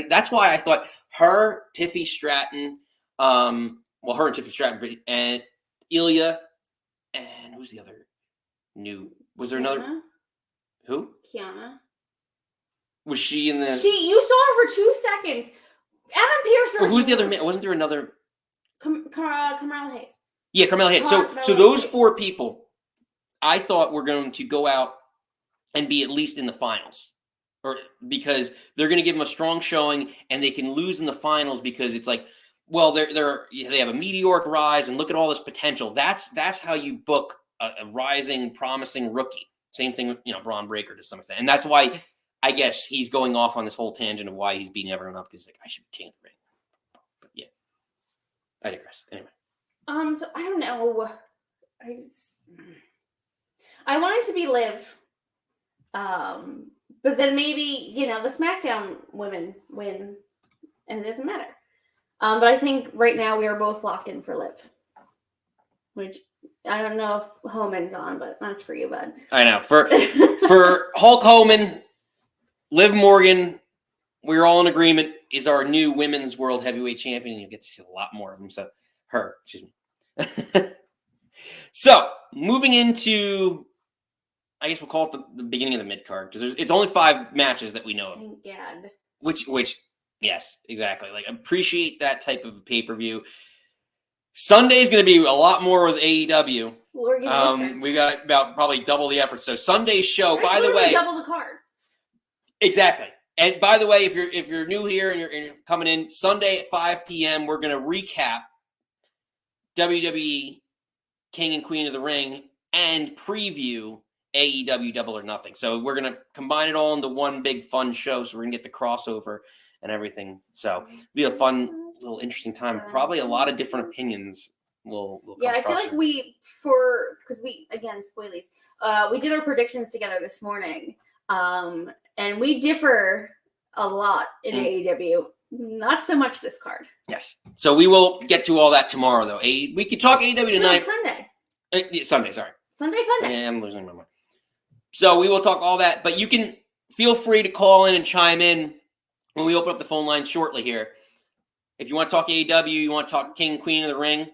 A: that's why I thought her, Tiffy Stratton, her and Tiffy Stratton and Ilya, and who's the other new? Was there another? Who?
B: Kiana.
A: Was she in the?
B: You saw her for 2 seconds. Adam Pearce.
A: Or who's the other man? Wasn't there another?
B: Carmella Hayes.
A: Yeah, Carmella Hayes. So those 4 people, I thought were going to go out and be at least in the finals, or because they're going to give them a strong showing, and they can lose in the finals because it's like, well, they have a meteoric rise, and look at all this potential. That's how you book a rising, promising rookie. Same thing with Bron Breakker to some extent, and that's why I guess he's going off on this whole tangent of why he's beating everyone up because he's like, I should be king of the ring. But yeah, I digress. Anyway.
B: So I don't know. I wanted to be Liv. But then maybe, the SmackDown women win and it doesn't matter. But I think right now we are both locked in for Liv. Which I don't know if Homan's on, but that's for you, bud.
A: I know. For Hulk Hogan, Liv Morgan, we're all in agreement, is our new women's world heavyweight champion. You get to see a lot more of them. So excuse me. So moving into, I guess we'll call it the beginning of the mid card because it's only 5 matches that we know of.
B: Thank God.
A: Which, yes, exactly. Like, appreciate that type of pay-per-view. Sunday is going to be a lot more with AEW. We got about probably double the effort. So Sunday's show, by the way,
B: double the card.
A: Exactly. And by the way, if you're new here and you're coming in, Sunday at 5 p.m., we're going to recap WWE King and Queen of the Ring and preview AEW Double or Nothing. So we're going to combine it all into one big fun show. So we're going to get the crossover and everything. So it'll be a fun, little interesting time. Probably a lot of different opinions will
B: I feel like because we, again, spoilies, we did our predictions together this morning. And we differ a lot in AEW. Not so much this card.
A: Yes. So we will get to all that tomorrow, though. We could talk AEW tonight.
B: No, Sunday.
A: Sunday, sorry.
B: Sunday, fun day.
A: Yeah, I'm losing my mind. So we will talk all that, but you can feel free to call in and chime in when we open up the phone line shortly here. If you want to talk AEW, you want to talk King and Queen of the Ring,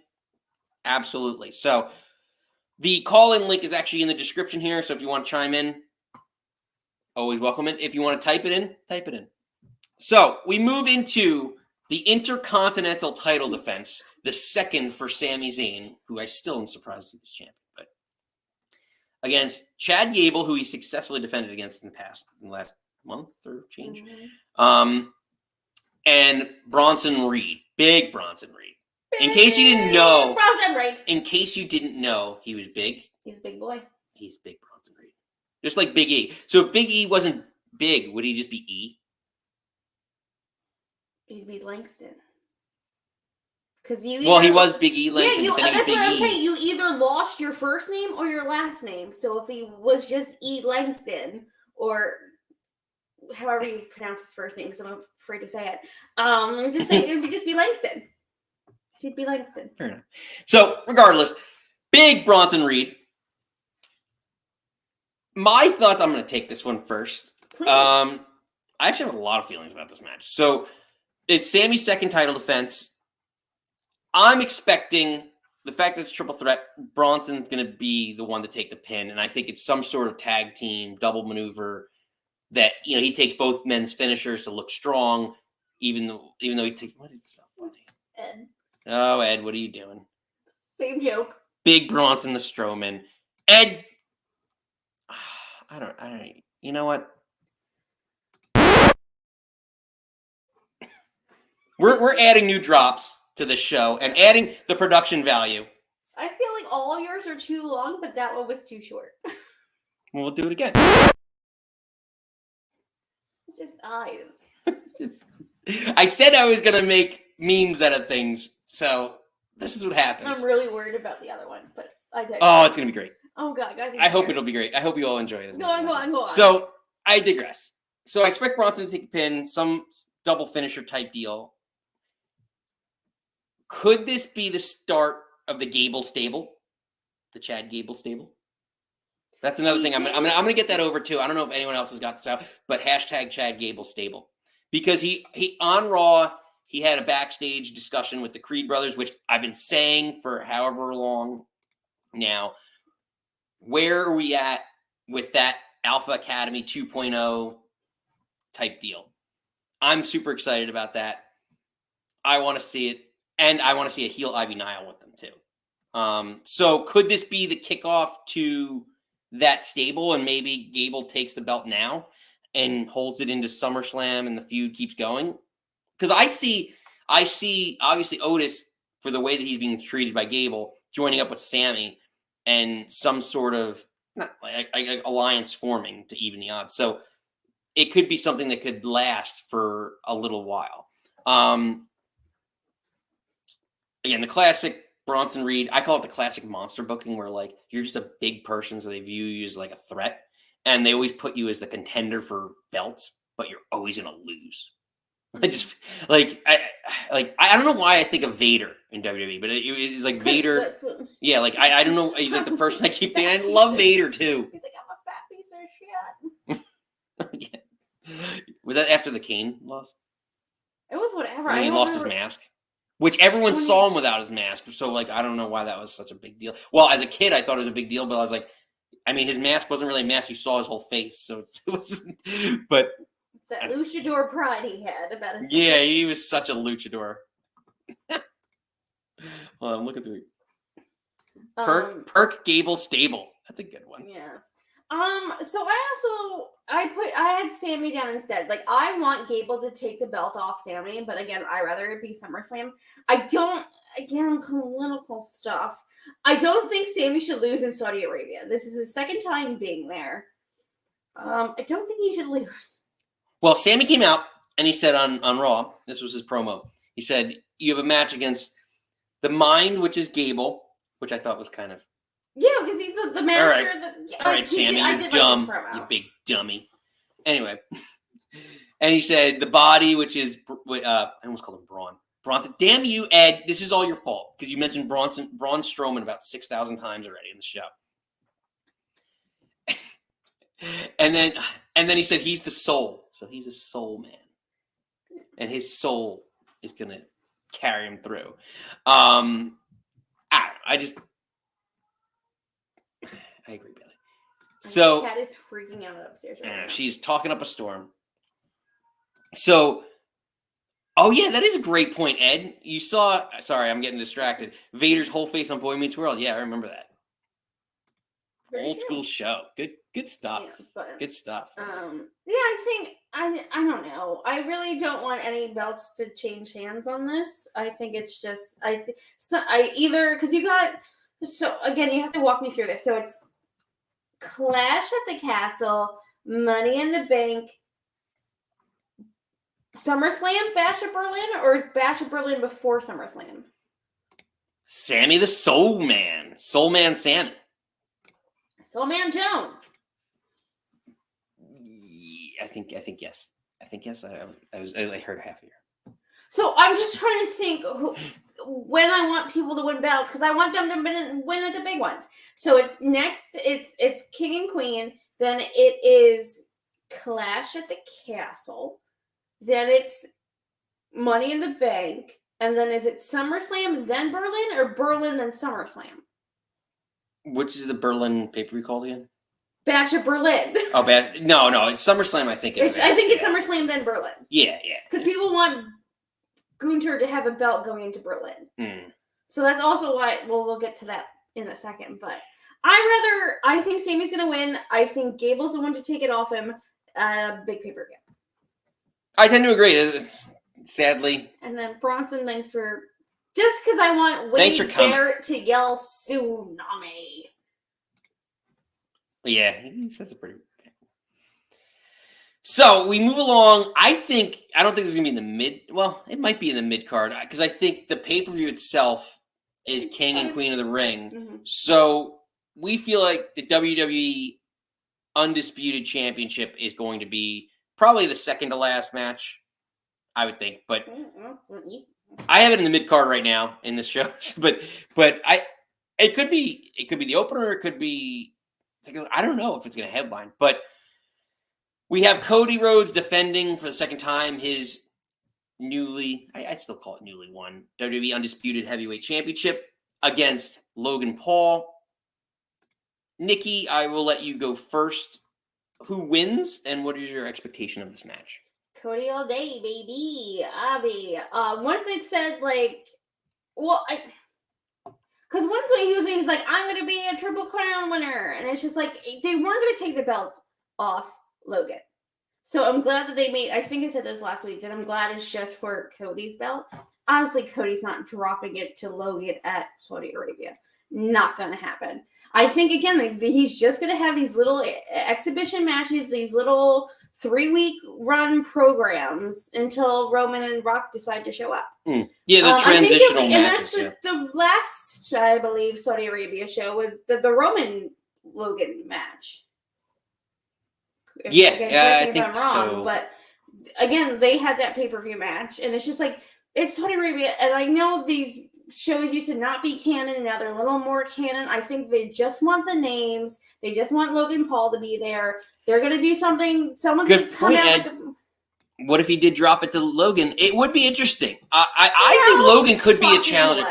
A: absolutely. So the call-in link is actually in the description here, so if you want to chime in, always welcome it. If you want to type it in, type it in. So we move into the Intercontinental title defense, the second for Sami Zayn, who I still am surprised is the champion, but against Chad Gable, who he successfully defended against in the last month or change, and Bronson Reed, big Bronson Reed. In case you didn't know, in case you didn't know, he was big.
B: He's a big boy.
A: He's big Bronson Reed, just like Big E. So if Big E wasn't big, would he just be E?
B: He'd be Langston. He
A: was Big E Langston.
B: Yeah,
A: that's
B: what I'm saying. You either lost your first name or your last name. So if he was just E Langston, or however you pronounce his first name, because I'm afraid to say it, just say it would just be Langston. He'd be Langston.
A: Fair enough. So regardless, big Bronson Reed. My thoughts. I'm going to take this one first. I actually have a lot of feelings about this match. So it's Sami's second title defense. I'm expecting the fact that it's triple threat, Bronson's going to be the one to take the pin. And I think it's some sort of tag team, double maneuver that, he takes both men's finishers to look strong, even though he takes, what is so funny?
B: Ed.
A: Oh, Ed, what are you doing?
B: Same joke.
A: Big Bronson the Strowman. Ed, I don't, you know what? We're adding new drops to the show and adding the production value.
B: I feel like all of yours are too long, but that one was too short.
A: We'll do it again.
B: Just eyes.
A: I said I was going to make memes out of things, so this is what happens.
B: I'm really worried about the other one, but I did.
A: Oh, it's going to be great.
B: Oh, God, guys.
A: I hope it'll be great. I hope you all enjoy it.
B: Go on.
A: So I digress. So I expect Bronson to take the pin, some double finisher type deal. Could this be the start of the Gable stable? The Chad Gable stable? That's another thing. I'm gonna get that over too. I don't know if anyone else has got this out, but hashtag Chad Gable stable. Because he on Raw, he had a backstage discussion with the Creed brothers, which I've been saying for however long now. Where are we at with that Alpha Academy 2.0 type deal? I'm super excited about that. I want to see it. And I want to see a heel Ivy Nile with them too. So could this be the kickoff to that stable, and maybe Gable takes the belt now and holds it into SummerSlam and the feud keeps going? Because I see obviously Otis, for the way that he's being treated by Gable, joining up with Sammy and some sort of not like alliance forming to even the odds. So it could be something that could last for a little while. Again, the classic Bronson Reed, I call it the classic monster booking, where like you're just a big person, so they view you as like a threat, and they always put you as the contender for belts, but you're always gonna lose. I just I don't know why I think of Vader in WWE, but it's like Vader. Yeah, like I don't know. He's like the person I keep thinking. I love Vader too.
B: He's like, I'm a fat piece of shit.
A: Yeah. Was that after the Kane loss?
B: It was whatever.
A: When he lost his mask. Which everyone saw him without his mask, so like I don't know why that was such a big deal. Well, as a kid, I thought it was a big deal, but I was like, I mean, his mask wasn't really a mask; you saw his whole face, so it was. But
B: it's that luchador pride he had about his.
A: Yeah, he was such a luchador. Look at the Perk Gable stable. That's a good one.
B: Yeah. So I had Sammy down instead. Like, I want Gable to take the belt off Sammy, but again, I'd rather it be SummerSlam. Political stuff. I don't think Sammy should lose in Saudi Arabia. This is his second time being there. I don't think he should lose.
A: Well, Sammy came out and he said on Raw, this was his promo, he said, you have a match against the Mind, which is Gable, which I thought was kind of.
B: Yeah, because he's the master.
A: All right, Sammy, you're dumb, you big dummy. Anyway, and he said the Body, which is I almost called him Braun. Bronson, damn you, Ed! This is all your fault because you mentioned Braun Strowman about 6,000 times already in the show. and then he said he's the soul, so he's a soul man, and his soul is gonna carry him through. I agree, Billy. So
B: Cat is freaking out upstairs right now.
A: She's talking up a storm. So, oh yeah, that is a great point, Ed. You saw. Sorry, I'm getting distracted. Vader's whole face on Boy Meets World. Yeah, I remember that. Old school show. Good stuff. Yeah, good stuff.
B: Yeah, I think I don't know. I really don't want any belts to change hands on this. I think it's just because you got. So again, you have to walk me through this. So it's Clash at the Castle, Money in the Bank, SummerSlam, Bash at Berlin, or Bash at Berlin before SummerSlam?
A: Sammy the Soul Man. Soul Man Sammy.
B: Soul Man Jones.
A: I think yes. I think yes. I heard half a year.
B: So I'm just trying to think when I want people to win belts, because I want them to win at the big ones. So it's next. It's King and Queen. Then it is Clash at the Castle. Then it's Money in the Bank. And then is it SummerSlam then Berlin, or Berlin then SummerSlam?
A: Which is the Berlin pay-per-view called again?
B: Bash at Berlin.
A: Oh, no, it's SummerSlam. I think
B: it's SummerSlam then Berlin.
A: Yeah.
B: Because people want Gunther to have a belt going into Berlin. So that's also why. Well, we'll get to that in a second. But I think Sammy's gonna win. I think Gable's the one to take it off him at a big pay-per-view.
A: I tend to agree. Sadly.
B: And then Bronson, thanks for. Just because I want Wade Barrett to yell tsunami.
A: Yeah, he says it pretty. So we move along. I don't think it's gonna be in the mid. Well, it might be in the mid card because I think the pay-per-view itself is King and Queen of the Ring. Mm-hmm. So we feel like the WWE Undisputed Championship is going to be probably the second to last match, I would think. But I have it in the mid card right now in this show. but it could be the opener. It could be, I don't know if it's going to headline. But we have Cody Rhodes defending for the second time his I still call it newly won WWE Undisputed Heavyweight Championship against Logan Paul. Nikki, I will let you go first. Who wins, and what is your expectation of this match?
B: Cody all day, baby. Abby. Once they said, like, well, because once he's like, I'm going to be a Triple Crown winner. And it's just like, they weren't going to take the belt off Logan. So I'm glad that they made, I think I said this last week, that I'm glad it's just for Cody's belt. Honestly, Cody's not dropping it to Logan at Saudi Arabia. Not going to happen. I think, again, he's just going to have these little exhibition matches, these little 3-week run programs until Roman and Rock decide to show up.
A: Yeah, the transitional matches.
B: And that's the last, I believe, Saudi Arabia show was the Roman Logan match.
A: I think I'm wrong, so.
B: But again, they had that pay-per-view match, and it's just like, it's Saudi Arabia, and I know these shows used to not be canon, now they're a little more canon. I think they just want the names. They just want Logan Paul to be there. They're going to do something. Someone's going to come out.
A: What if he did drop it to Logan? It would be interesting. I think Logan could be a challenger.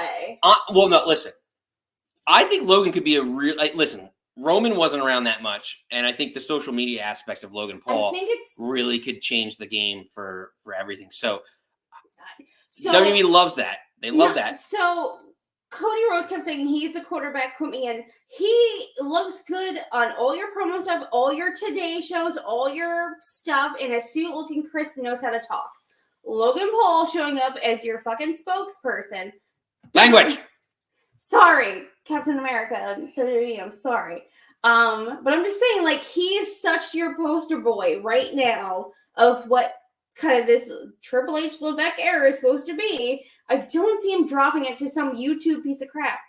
A: Well, no, listen. I think Logan could be a real. Listen, Roman wasn't around that much, and I think the social media aspect of Logan Paul really could change the game for everything. So WWE loves that. They love that.
B: So Cody Rhodes kept saying he's the quarterback, put me in. He looks good on all your promo stuff, all your Today shows, all your stuff in a suit looking crisp, knows how to talk. Logan Paul showing up as your fucking spokesperson.
A: Language.
B: Sorry, Captain America, WWE, I'm sorry. But I'm just saying, like, he is such your poster boy right now of what kind of this Triple H Levesque era is supposed to be. I don't see him dropping it to some YouTube piece of crap.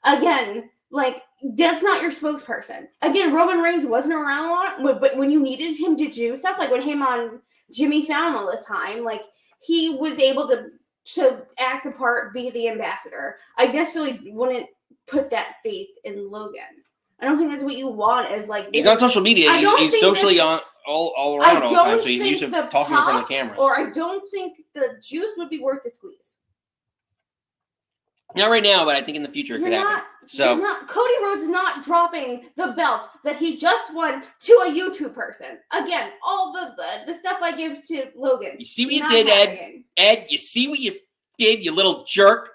B: Again, like, that's not your spokesperson. Again, Roman Reigns wasn't around a lot, but when you needed him to do stuff, like with him on Jimmy Fallon all this time, like, he was able to act the part, be the ambassador. I necessarily wouldn't put that faith in Logan. I don't think that's what you want as, like...
A: He's on social media. He's socially on all around all the time, so he's used to talking in front of the camera.
B: Or I don't think the juice would be worth the squeeze.
A: Not right now, but I think in the future it could happen.
B: Cody Rhodes is not dropping the belt that he just won to a YouTube person. Again, all the stuff I give to Logan.
A: You see what you did, Ed? Ed, you see what you did, you little jerk?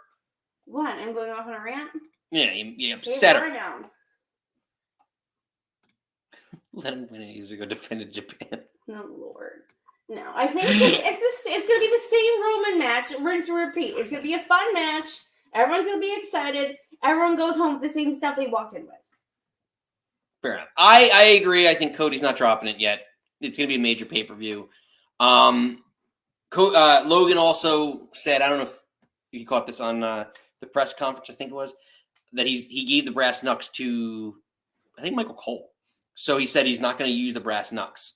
B: What? I'm going off on a rant?
A: Yeah, you upset her.
B: Down.
A: Let him win it. He's going to go defend in Japan.
B: Oh, Lord. No, I think it's going to be the same Roman match. Rinse and repeat. It's going to be a fun match. Everyone's going to be excited. Everyone goes home with the same stuff they walked in with.
A: Fair enough. I agree. I think Cody's not dropping it yet. It's going to be a major pay-per-view. Logan also said, I don't know if you caught this on the press conference, I think it was, that he gave the brass knucks to, I think, Michael Cole. So he said he's not going to use the brass knucks,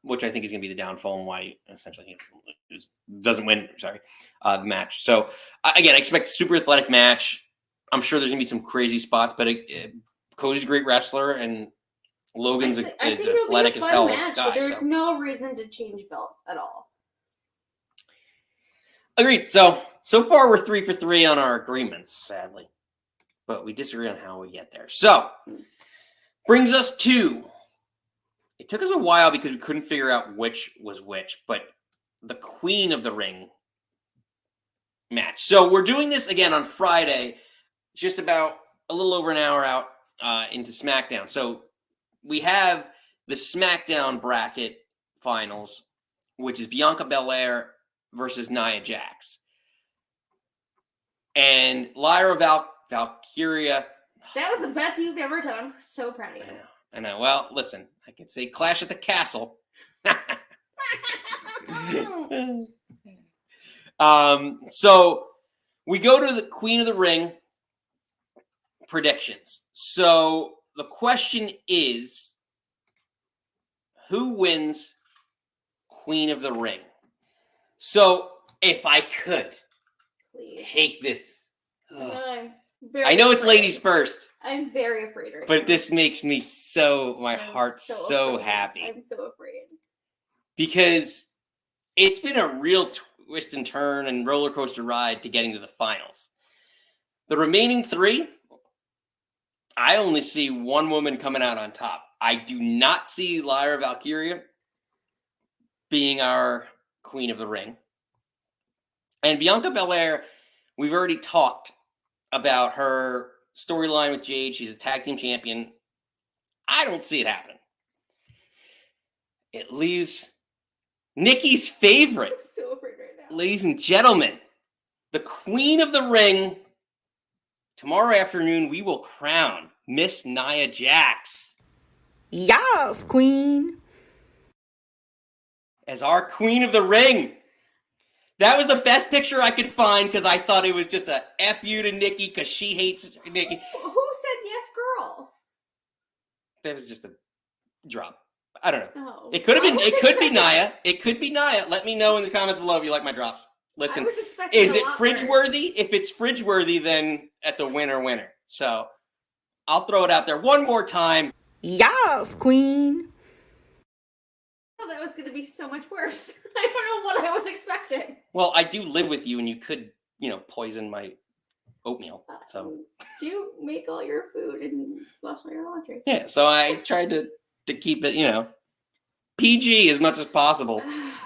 A: which I think is going to be the downfall and why essentially he doesn't win. The match. So again, I expect a super athletic match. I'm sure there's going to be some crazy spots, but Cody's a great wrestler and Logan's is athletic as hell.
B: Match, guy, but there's no reason to change belt at all.
A: Agreed. So far we're 3 for 3 on our agreements, sadly, but we disagree on how we get there. So. Brings us to, it took us a while because we couldn't figure out which was which, but the Queen of the Ring match. So we're doing this again on Friday, just about a little over an hour out into SmackDown. So we have the SmackDown bracket finals, which is Bianca Belair versus Nia Jax. And Lyra Valkyria.
B: That was the best you've ever done. So proud of you.
A: I know. Well, listen, I could say Clash at the Castle. So we go to the Queen of the Ring predictions. So the question is, Who wins Queen of the Ring? So, if I could take this.
B: I
A: know it's ladies first.
B: I'm very afraid right
A: but
B: now.
A: This makes me my heart so happy.
B: I'm so afraid.
A: Because it's been a real twist and turn and roller coaster ride to getting to the finals. The remaining 3, I only see one woman coming out on top. I do not see Lyra Valkyria being our Queen of the Ring. And Bianca Belair, we've already talked about her storyline with Jade. She's a tag team champion. I don't see it happening. It leaves Nikki's favorite.
B: I'm so afraid right now.
A: Ladies and gentlemen, the Queen of the Ring. Tomorrow afternoon, we will crown Miss Nia Jax.
C: Yes, Queen.
A: As our Queen of the Ring. That was the best picture I could find because I thought it was just a F you to Nikki because she hates Nikki.
B: Who said yes, girl?
A: That was just a drop. I don't know.
B: Oh.
A: It could have been. It could be Nia. It could be Nia. Let me know in the comments below if you like my drops. Listen, is it fridge worthy? If it's fridge worthy, then that's a winner. So I'll throw it out there one more time.
C: Yes, Queen.
B: Oh, that was going to be so much worse. I don't know what I was expecting.
A: Well, I do live with you, and you could, poison my oatmeal. So
B: do you make all your food and wash all your laundry?
A: Yeah. So I tried to keep it, PG as much as possible.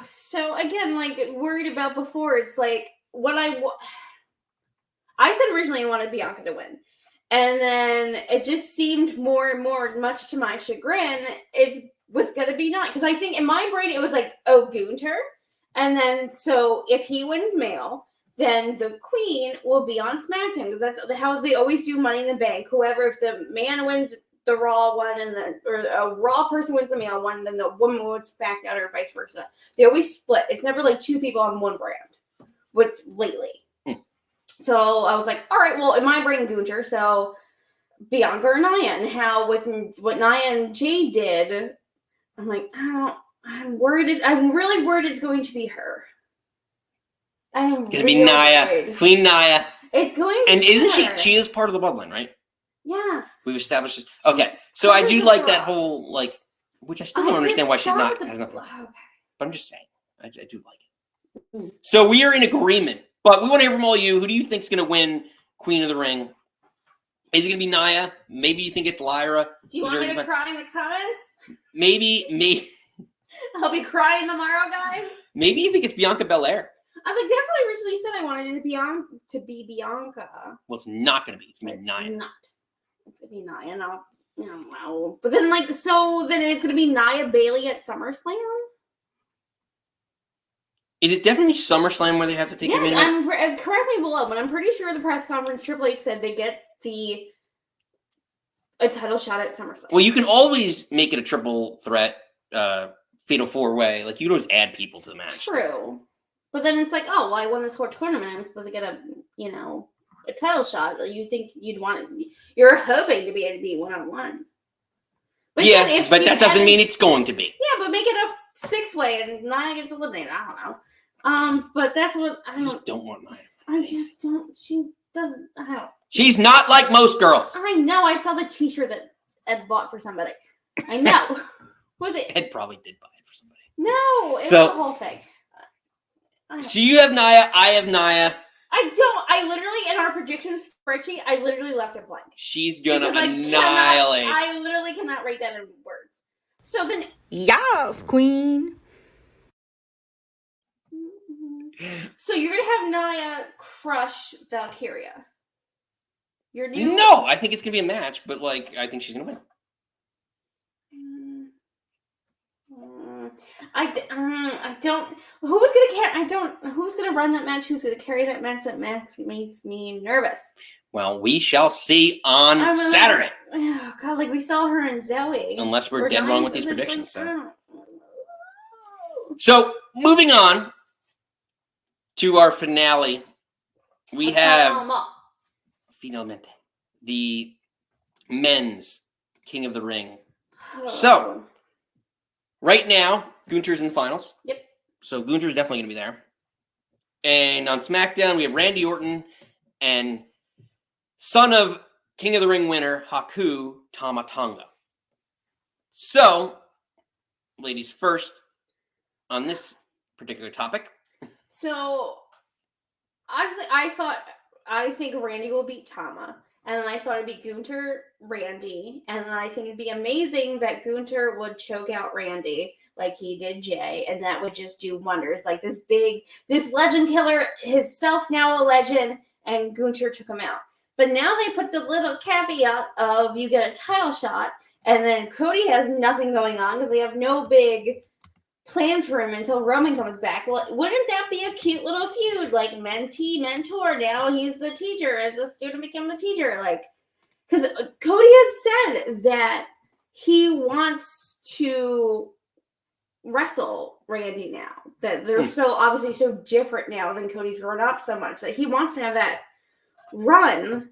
B: So again, like worried about before, it's like what I said originally I wanted Bianca to win. And then it just seemed more and more, much to my chagrin, it was going to be not. Because I think in my brain, it was like, oh, Gunter. And then, so if he wins male, then the queen will be on SmackDown. Because that's how they always do Money in the Bank. Whoever, if the man wins the Raw one or a Raw person wins the male one, then the woman wins SmackDown or vice versa. They always split. It's never like 2 people on one brand, which lately. So I was like, all right, well, in my brain, Gunter, so Bianca or Nia. And how with what Nia and Jade did, I'm like, I'm worried. I'm really worried it's going to be her.
A: It's going to be Nia, worried. Queen Nia.
B: It's going to
A: be isn't
B: her.
A: she is part of the bloodline, right?
B: Yes.
A: We've established it. Okay, so I do like that whole, which I still don't understand why she's not, has nothing. Okay. But I'm just saying, I do like it. So we are in agreement. But we want to hear from all you. Who do you think is going to win Queen of the Ring? Is it going to be Nia? Maybe you think it's Lyra.
B: Do you want me to cry in the comments?
A: Maybe.
B: I'll be crying tomorrow, guys.
A: Maybe you think it's Bianca Belair.
B: I think that's what I originally said. I wanted it to be Bianca.
A: Well, it's not going to be. It's going to be Nia.
B: Not. It's going to be Nia. No. But then, then it's going to be Nia Bailey at SummerSlam?
A: Is it definitely SummerSlam where they have to take a minute?
B: Correct me below, but I'm pretty sure the press conference Triple H said they get a title shot at SummerSlam.
A: Well, you can always make it a triple threat, fatal 4-way. Like, you can always add people to the match.
B: True. But then it's like, oh, well, I won this whole tournament. I'm supposed to get a title shot. You think you're hoping to be able to be one-on-one. But
A: yeah, but that doesn't mean it's going to be.
B: Yeah, but make it a 6-way and Nia gets eliminated. I don't know. But that's what I
A: just don't want Nia.
B: I just don't. She doesn't. I don't.
A: She's not like most girls.
B: I know. I saw the T-shirt that Ed bought for somebody. I know. Was it?
A: Ed probably did buy it for somebody.
B: No, it was the whole thing.
A: So you have Nia. I have Nia.
B: I literally, in our predictions spreadsheet, I literally left it blank.
A: She's gonna annihilate.
B: I literally cannot write that in words. So then,
C: yes, Queen.
B: So you're gonna have Nia crush Valkyria. Your new?
A: No, I think it's gonna be a match, but I think she's gonna win.
B: I don't. Who's gonna carry? Who's gonna run that match? Who's gonna carry that match? That match makes me nervous.
A: Well, we shall see on Saturday.
B: Oh God, we saw her and Zoe.
A: Unless we're dead wrong with these predictions. So moving on to our finale, we have finalmente the men's King of the Ring. So Right now, Gunther's in the finals.
B: Yep.
A: So Gunther's definitely going to be there. And on SmackDown, we have Randy Orton and son of King of the Ring winner, Haku Tama Tonga. So, ladies first, on this particular topic.
B: So, obviously, I think Randy will beat Tama. And then I thought it'd be Gunther, Randy. And then I think it'd be amazing that Gunther would choke out Randy like he did Jay. And that would just do wonders. Like this legend killer, himself now a legend, and Gunther took him out. But now they put the little caveat of you get a title shot. And then Cody has nothing going on because they have no big plans for him until Roman comes back. Well, wouldn't that be a cute little feud? Like mentee, mentor. Now he's the teacher, and the student became the teacher. Like, because Cody has said that he wants to wrestle Randy now. That they're so obviously so different now than Cody's grown up so much that he wants to have that run.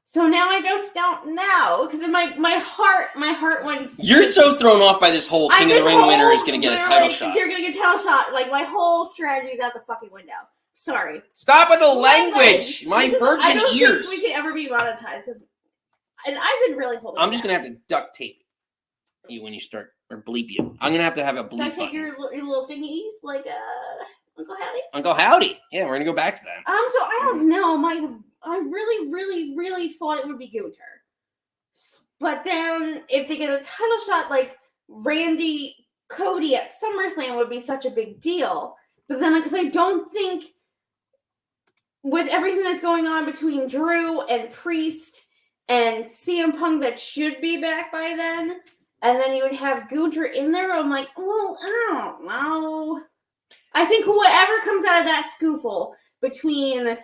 B: So now I just don't know because my heart went.
A: You're so thrown off by this whole King of the Ring winner is going to get a title shot.
B: They're going to get a title shot. Like my whole strategy is out the fucking window. Sorry.
A: Stop with the language. My virgin
B: I don't
A: ears.
B: think we can ever be monetized. And I've been really holding.
A: I'm just going to have to duct tape you when you start or bleep you. I'm going to have a bleep.
B: Duct tape your little fingies like Uncle Howdy.
A: Uncle Howdy. Yeah, we're going to go back to that.
B: So I don't know. I really, really, really thought it would be Gunther. But then if they get a title shot like Randy Cody at SummerSlam would be such a big deal. But then because I don't think with everything that's going on between Drew and Priest and CM Punk that should be back by then, and then you would have Gunther in there, I'm like, well, I don't know. I think whoever comes out of that scuffle between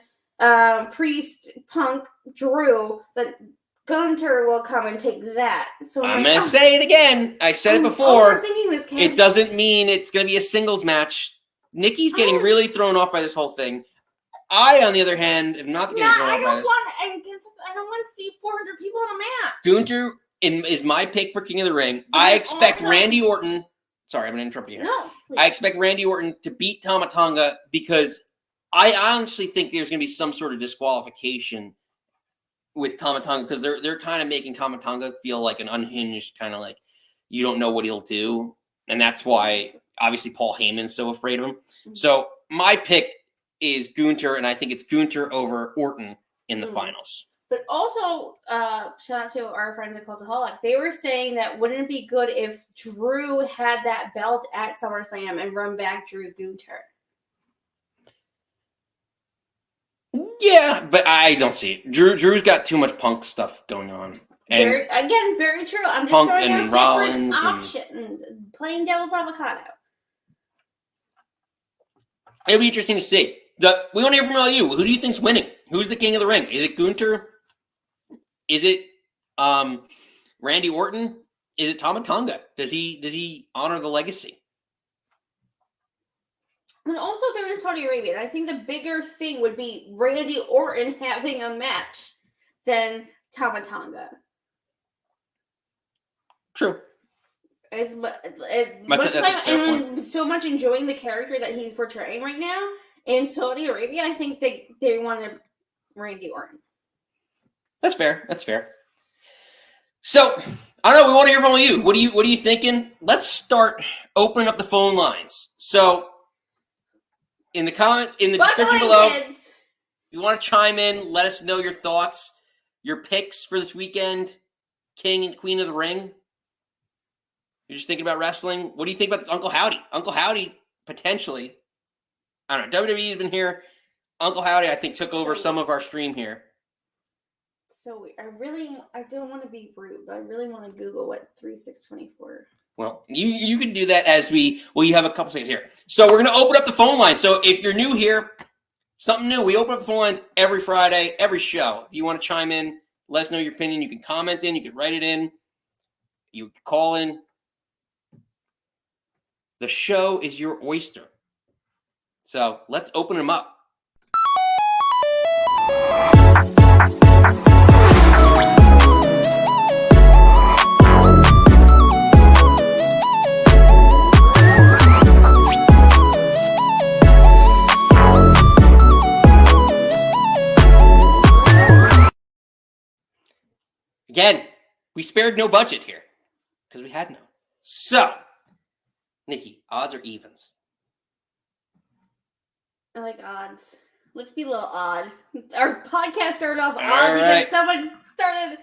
B: Priest, Punk, Drew, but Gunther will come and take that. So
A: I'm going to say it again. I said it before.
B: This,
A: it doesn't mean it's going to be a singles match. Nikki's getting really thrown off by this whole thing. I, on the other hand, am not getting thrown off by this.
B: I don't want to see 400 people in a match.
A: Gunther is my pick for King of the Ring. But I expect Randy Orton. Sorry, I'm going to interrupt you here.
B: No, please.
A: I expect Randy Orton to beat Tama Tonga because I honestly think there's going to be some sort of disqualification with Tama Tonga because they're kind of making Tama Tonga feel like an unhinged kind of like you don't know what he'll do, and that's why obviously Paul Heyman's so afraid of him. Mm-hmm. So my pick is Gunther, and I think it's Gunther over Orton in the finals. But
B: also, shout out to our friends at Cultaholic. They were saying that wouldn't it be good if Drew had that belt at SummerSlam and run back Drew Gunther?
A: Yeah, but I don't see it. Drew's got too much Punk stuff going on. And
B: very true. I'm just
A: Punk
B: throwing
A: and
B: out
A: Rollins
B: different options. Plain devil's avocado.
A: It'll be interesting to see. We want to hear from all you. Who do you think's winning? Who's the King of the Ring? Is it Gunther? Is it Randy Orton? Is it Tama Tonga? Does he honor the legacy?
B: And also they're in Saudi Arabia. I think the bigger thing would be Randy Orton having a match than Tama Tonga.
A: True.
B: I'm so much enjoying the character that he's portraying right now in Saudi Arabia. I think they wanted Randy Orton.
A: That's fair. So I don't know. We want to hear from you. What are you thinking? Let's start opening up the phone lines. So in the description below, if you want to chime in, let us know your thoughts, your picks for this weekend, King and Queen of the Ring. You're just thinking about wrestling. What do you think about this Uncle Howdy? Uncle Howdy, potentially. I don't know. WWE's been here. Uncle Howdy, I think, took over some of our stream here.
B: So I don't want to be rude, but I really want to Google what 3624.
A: Well, you can do that you have a couple seconds here. So we're going to open up the phone line. So if you're new here, something new, we open up the phone lines every Friday, every show. If you want to chime in, let us know your opinion. You can comment in, you can write it in, you can call in. The show is your oyster. So let's open them up. Again, we spared no budget here because we had no. So, Nikki, odds or evens?
B: I like odds. Let's be a little odd. Our podcast started off
A: All
B: odd
A: right.
B: because someone started.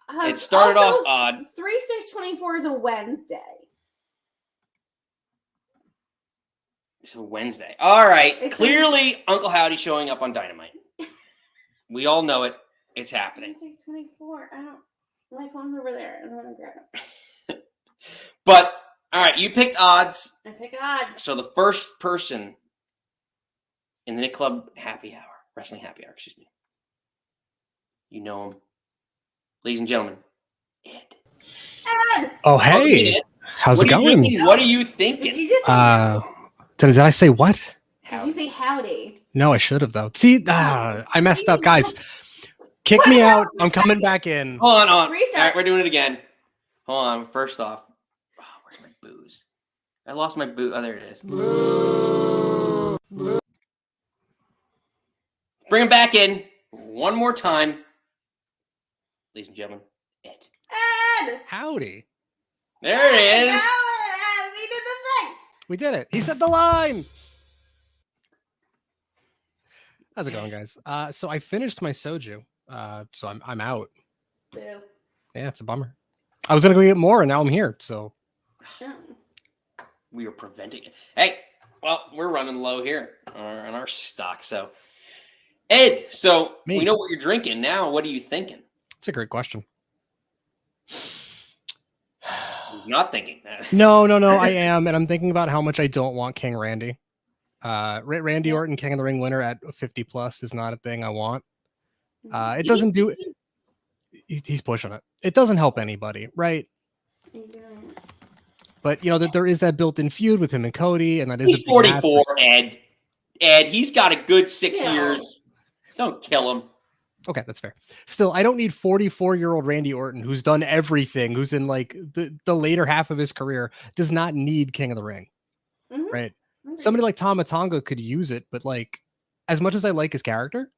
A: It started
B: also,
A: off odd.
B: 3/6/24 is a Wednesday.
A: So Wednesday. All right.
B: It's
A: Clearly, Uncle Howdy showing up on Dynamite. We all know it. It's happening.
B: 3/6/24. I don't. My phone's over there. I don't want to grab it.
A: But all right, you picked odds.
B: I pick odds.
A: So the first person in the Nick Club wrestling happy hour, excuse me. You know him. Ladies and gentlemen, Ed.
B: Ed!
D: Oh,
A: Welcome in,
D: hey.
A: Ed.
D: How's
A: What
D: it
A: are you
D: going?
A: drinking? What are you
B: Did
A: thinking?
B: you just say
D: Did I say what?
B: Did you say howdy?
D: No, I should have, though. See, I messed up. Guys, kick me out. I'm coming back in.
A: Hold on.
B: Restart.
A: All right, we're doing it again. Hold on. First off, where's my booze? I lost my booze. Oh, there it is. Bring him back in one more time. Ladies and gentlemen, Ed.
B: Ed!
D: Howdy.
A: There it is.
B: He did the thing.
D: We did it. He said the line. How's it going, guys? So I finished my soju. So I'm out.
B: Boo.
D: Yeah, it's a bummer. I was gonna go get more, and now I'm here. So
A: We are preventing it. Hey, well, we're running low here on our stock. So, Ed, so
D: Me.
A: we know what you're drinking. Now, what are you thinking?
D: it's a great question.
A: He's not thinking that.
D: No, I am, and I'm thinking about how much I don't want King Randy. Randy Orton, King of the Ring winner at 50 plus is not a thing I want. It doesn't do. He's pushing it. It doesn't help anybody, right? But you know that there is that built-in feud with him and Cody, and that is.
A: He's 44, Ed. Ed, he's got a good 6
B: Yeah.
A: years. Don't kill him.
D: Okay, that's fair. Still, I don't need 44-year-old Randy Orton, who's done everything, who's in like the later half of his career, does not need King of the Ring,
B: Mhm.
D: right? Somebody like Tama Tonga could use it, but like, as much as I like his character,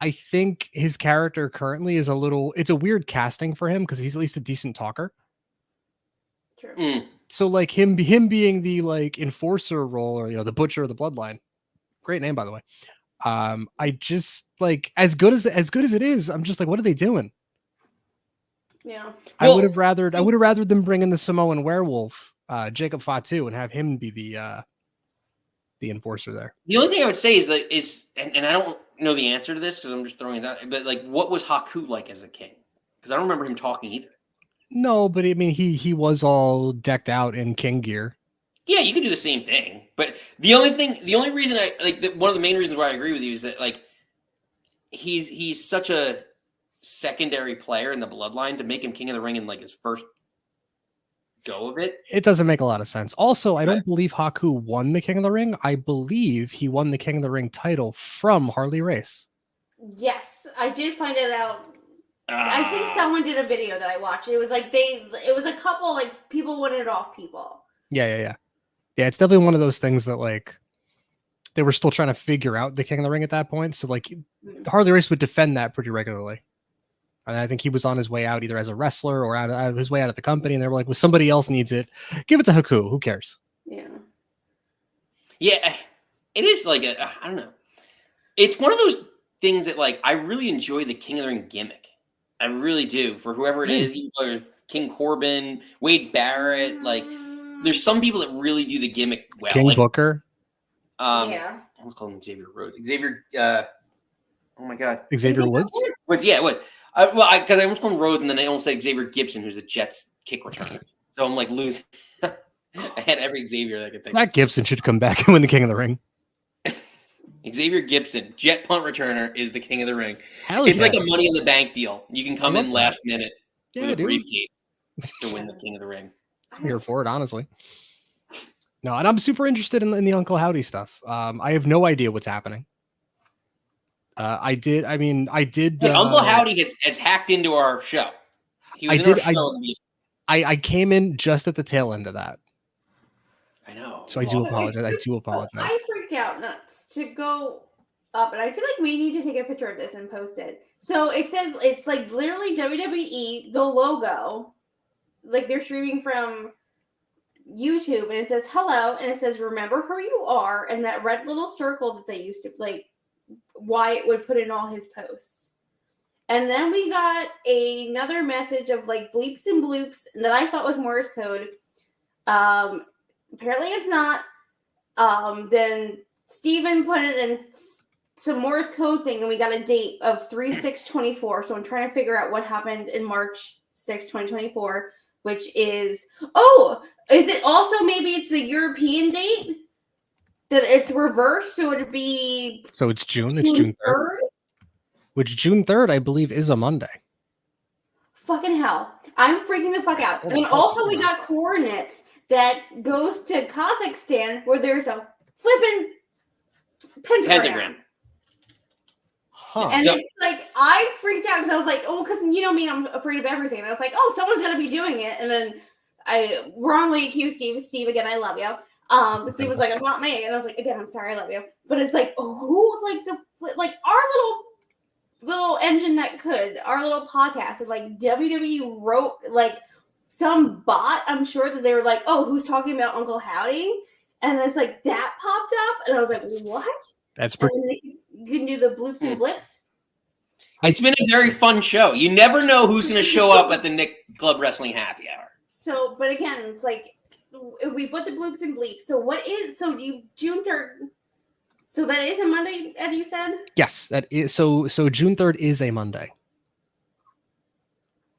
D: I think his character currently is it's a weird casting for him because he's at least a decent talker.
B: True.
A: Mm.
D: So like him being the like enforcer role, or the butcher of the bloodline, great name by the way. I just like as good as it is, I'm just like, what are they doing?
B: Yeah.
D: I would have rather them bring in the Samoan werewolf, Jacob Fatu, and have him be the enforcer there.
A: The only thing I would say is and I don't know the answer to this because I'm just throwing it out, but like, what was Haku like as a king? Because I don't remember him talking either.
D: No, but I mean, he was all decked out in king gear.
A: Yeah, you could do the same thing, but the only reason I like one of the main reasons why I agree with you is that like he's such a secondary player in the bloodline to make him King of the Ring in like his first go of it.
D: It doesn't make a lot of sense. Also, I don't believe Haku won the King of the Ring. I believe he won the King of the Ring title from Harley Race.
B: Yes, I did find it out. I think someone did a video that I watched. It was like it was a couple like people winning it off people.
D: Yeah. It's definitely one of those things that like they were still trying to figure out the King of the Ring at that point. So like Harley Race would defend that pretty regularly. And I think he was on his way out either as a wrestler or out of his way out of the company. And they were like, well, somebody else needs it. Give it to Haku. Who cares?
B: Yeah.
A: Yeah, it is like I don't know. It's one of those things that like I really enjoy the King of the Ring gimmick. I really do. For whoever it is, either King Corbin, Wade Barrett, like there's some people that really do the gimmick well.
D: King
A: like,
D: Booker.
A: I almost called him Xavier Rhodes. Xavier. Oh my God.
D: Xavier Woods.
A: What? Yeah. What? Because I almost called him Rhodes, and then I almost said Xavier Gibson, who's the Jets kick returner. So I'm like losing. I had every Xavier that I could think.
D: That Gibson should come back and win the King of the Ring.
A: Xavier Gibson, jet punt returner, is the King of the Ring.
D: Hell
A: It's
D: yeah.
A: like a Money in the Bank deal. You can come in last minute with a
D: dude.
A: briefcase to win the King of the Ring.
D: I'm here for it, honestly. No, and I'm super interested in the Uncle Howdy stuff. I have no idea what's happening. I did.
A: Hey, Uncle Howdy has hacked into our show. He was in our show in the
D: I came in just at the tail end of that.
A: I know.
D: So I do apologize.
B: I freaked out nuts to go up, and I feel like we need to take a picture of this and post it. So it says it's like literally WWE, the logo, like they're streaming from YouTube, and it says hello, and it says remember who you are, and that red little circle that they used to like Wyatt would put in all his posts. And then we got another message of like bleeps and bloops that I thought was Morse code. Apparently it's not. Then Steven put it in some Morse code thing, and we got a date of 3/6/24. So I'm trying to figure out what happened in March 6, 2024, which is is it also maybe it's the European date? That it's reversed, so it'd be
D: So it's June. It's June 3rd. Which June 3rd, I believe, is a Monday.
B: Fucking hell. I'm freaking the fuck out. And also we got coordinates that goes to Kazakhstan where there's a flippin' pentagram.
D: Huh.
B: And it's like, I freaked out because I was like, oh, because you know me, I'm afraid of everything. And I was like, oh, someone's going to be doing it. And then I wrongly accused Steve. Steve, again, I love you. Steve was like, it's not me. And I was like, again, I'm sorry, I love you. But it's like, who, like our little engine that could, our little podcast, and like WWE wrote, like, some bot, I'm sure that they were like, oh, who's talking about Uncle Howdy? And it's like, that popped up. And I was like, what?
D: That's pretty.
B: You can do the bloops and blips.
A: It's been a very fun show. You never know who's going to show up at the Nick Club Wrestling Happy Hour.
B: So, but again, it's like, if we put the bloops and bleeps. So June 3rd. So that is a Monday, Ed, you said?
D: Yes, that is. So June 3rd is a Monday.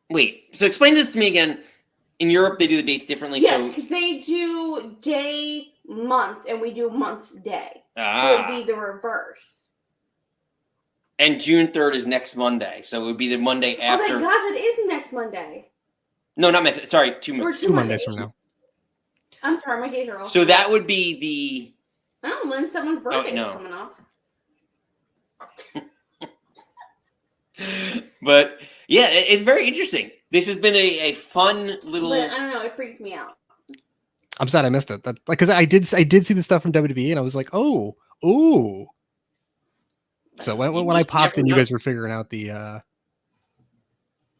A: Wait, so explain this to me again. In Europe, they do the dates differently.
B: Yes, because they do day, month, and we do month, day. So it would be the reverse.
A: And June 3rd is next Monday. So it would be the Monday after.
B: Oh my God, that is next Monday.
A: No, not next. Sorry, two
D: Mondays from now.
B: I'm sorry, my days are all.
A: So that would be
B: Oh, when someone's birthday is coming up.
A: But yeah, it's very interesting. This has been a fun little.
B: But I don't know. It freaks me out.
D: I'm sad I missed it. Because I did see the stuff from WWE, and I was like, oh. So when I popped in, you guys were figuring out the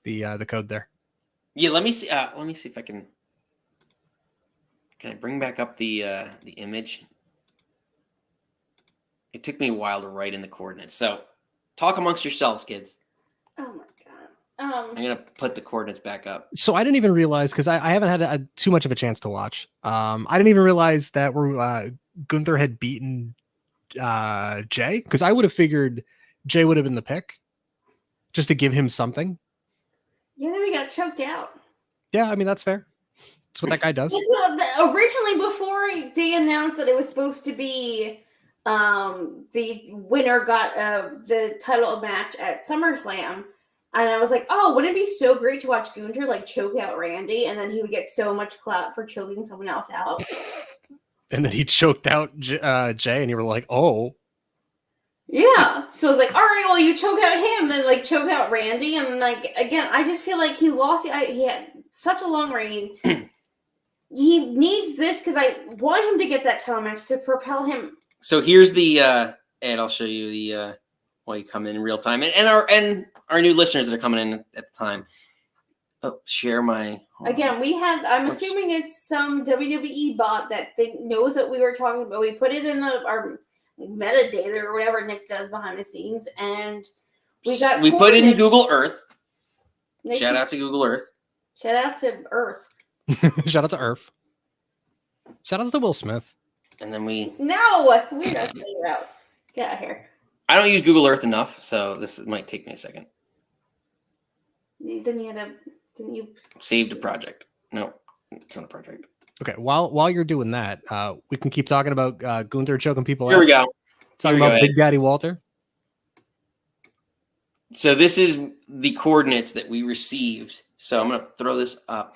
D: code there.
A: Yeah, let me see. Let me see if I can. Can I bring back up the image? It took me a while to write in the coordinates. So talk amongst yourselves, kids.
B: Oh my God.
A: I'm gonna put the coordinates back up.
D: So I didn't even realize, because I haven't had too much of a chance to watch. I didn't even realize that Gunther had beaten Jay, because I would have figured Jay would have been the pick just to give him something.
B: Yeah, then we got choked out.
D: Yeah, I mean, that's fair. That's what that guy does.
B: Originally, before they announced that it was supposed to be the winner got the title match at SummerSlam, and I was like, oh, wouldn't it be so great to watch Gunther like choke out Randy, and then he would get so much clout for choking someone else out.
D: And then he choked out Jay, and you were like, oh.
B: Yeah. So I was like, all right, well, you choke out him, then like choke out Randy, and like again, I just feel like he lost. He had such a long reign. He needs this because I want him to get that title match to propel him.
A: So here's the and I'll show you the while you come in real time, and our new listeners that are coming in at the time. Oh, share my.
B: Again, we have. I'm assuming it's some WWE bot that knows that we were talking about. We put it in our metadata or whatever Nick does behind the scenes, and we
A: put it in Google Earth. Shout out to Google Earth.
B: Shout out to Earth.
D: Shout out to Earth. Shout out to Will Smith.
B: We're
A: And then
B: not figure out. Get out of here.
A: I don't use Google Earth enough, so this might take me a second.
B: Then didn't you
A: save the project? No, it's not a project.
D: Okay, while you're doing that, we can keep talking about Gunther choking people out.
A: Here we go.
D: Talking about Big Daddy Walter.
A: So this is the coordinates that we received. So I'm going to throw this up.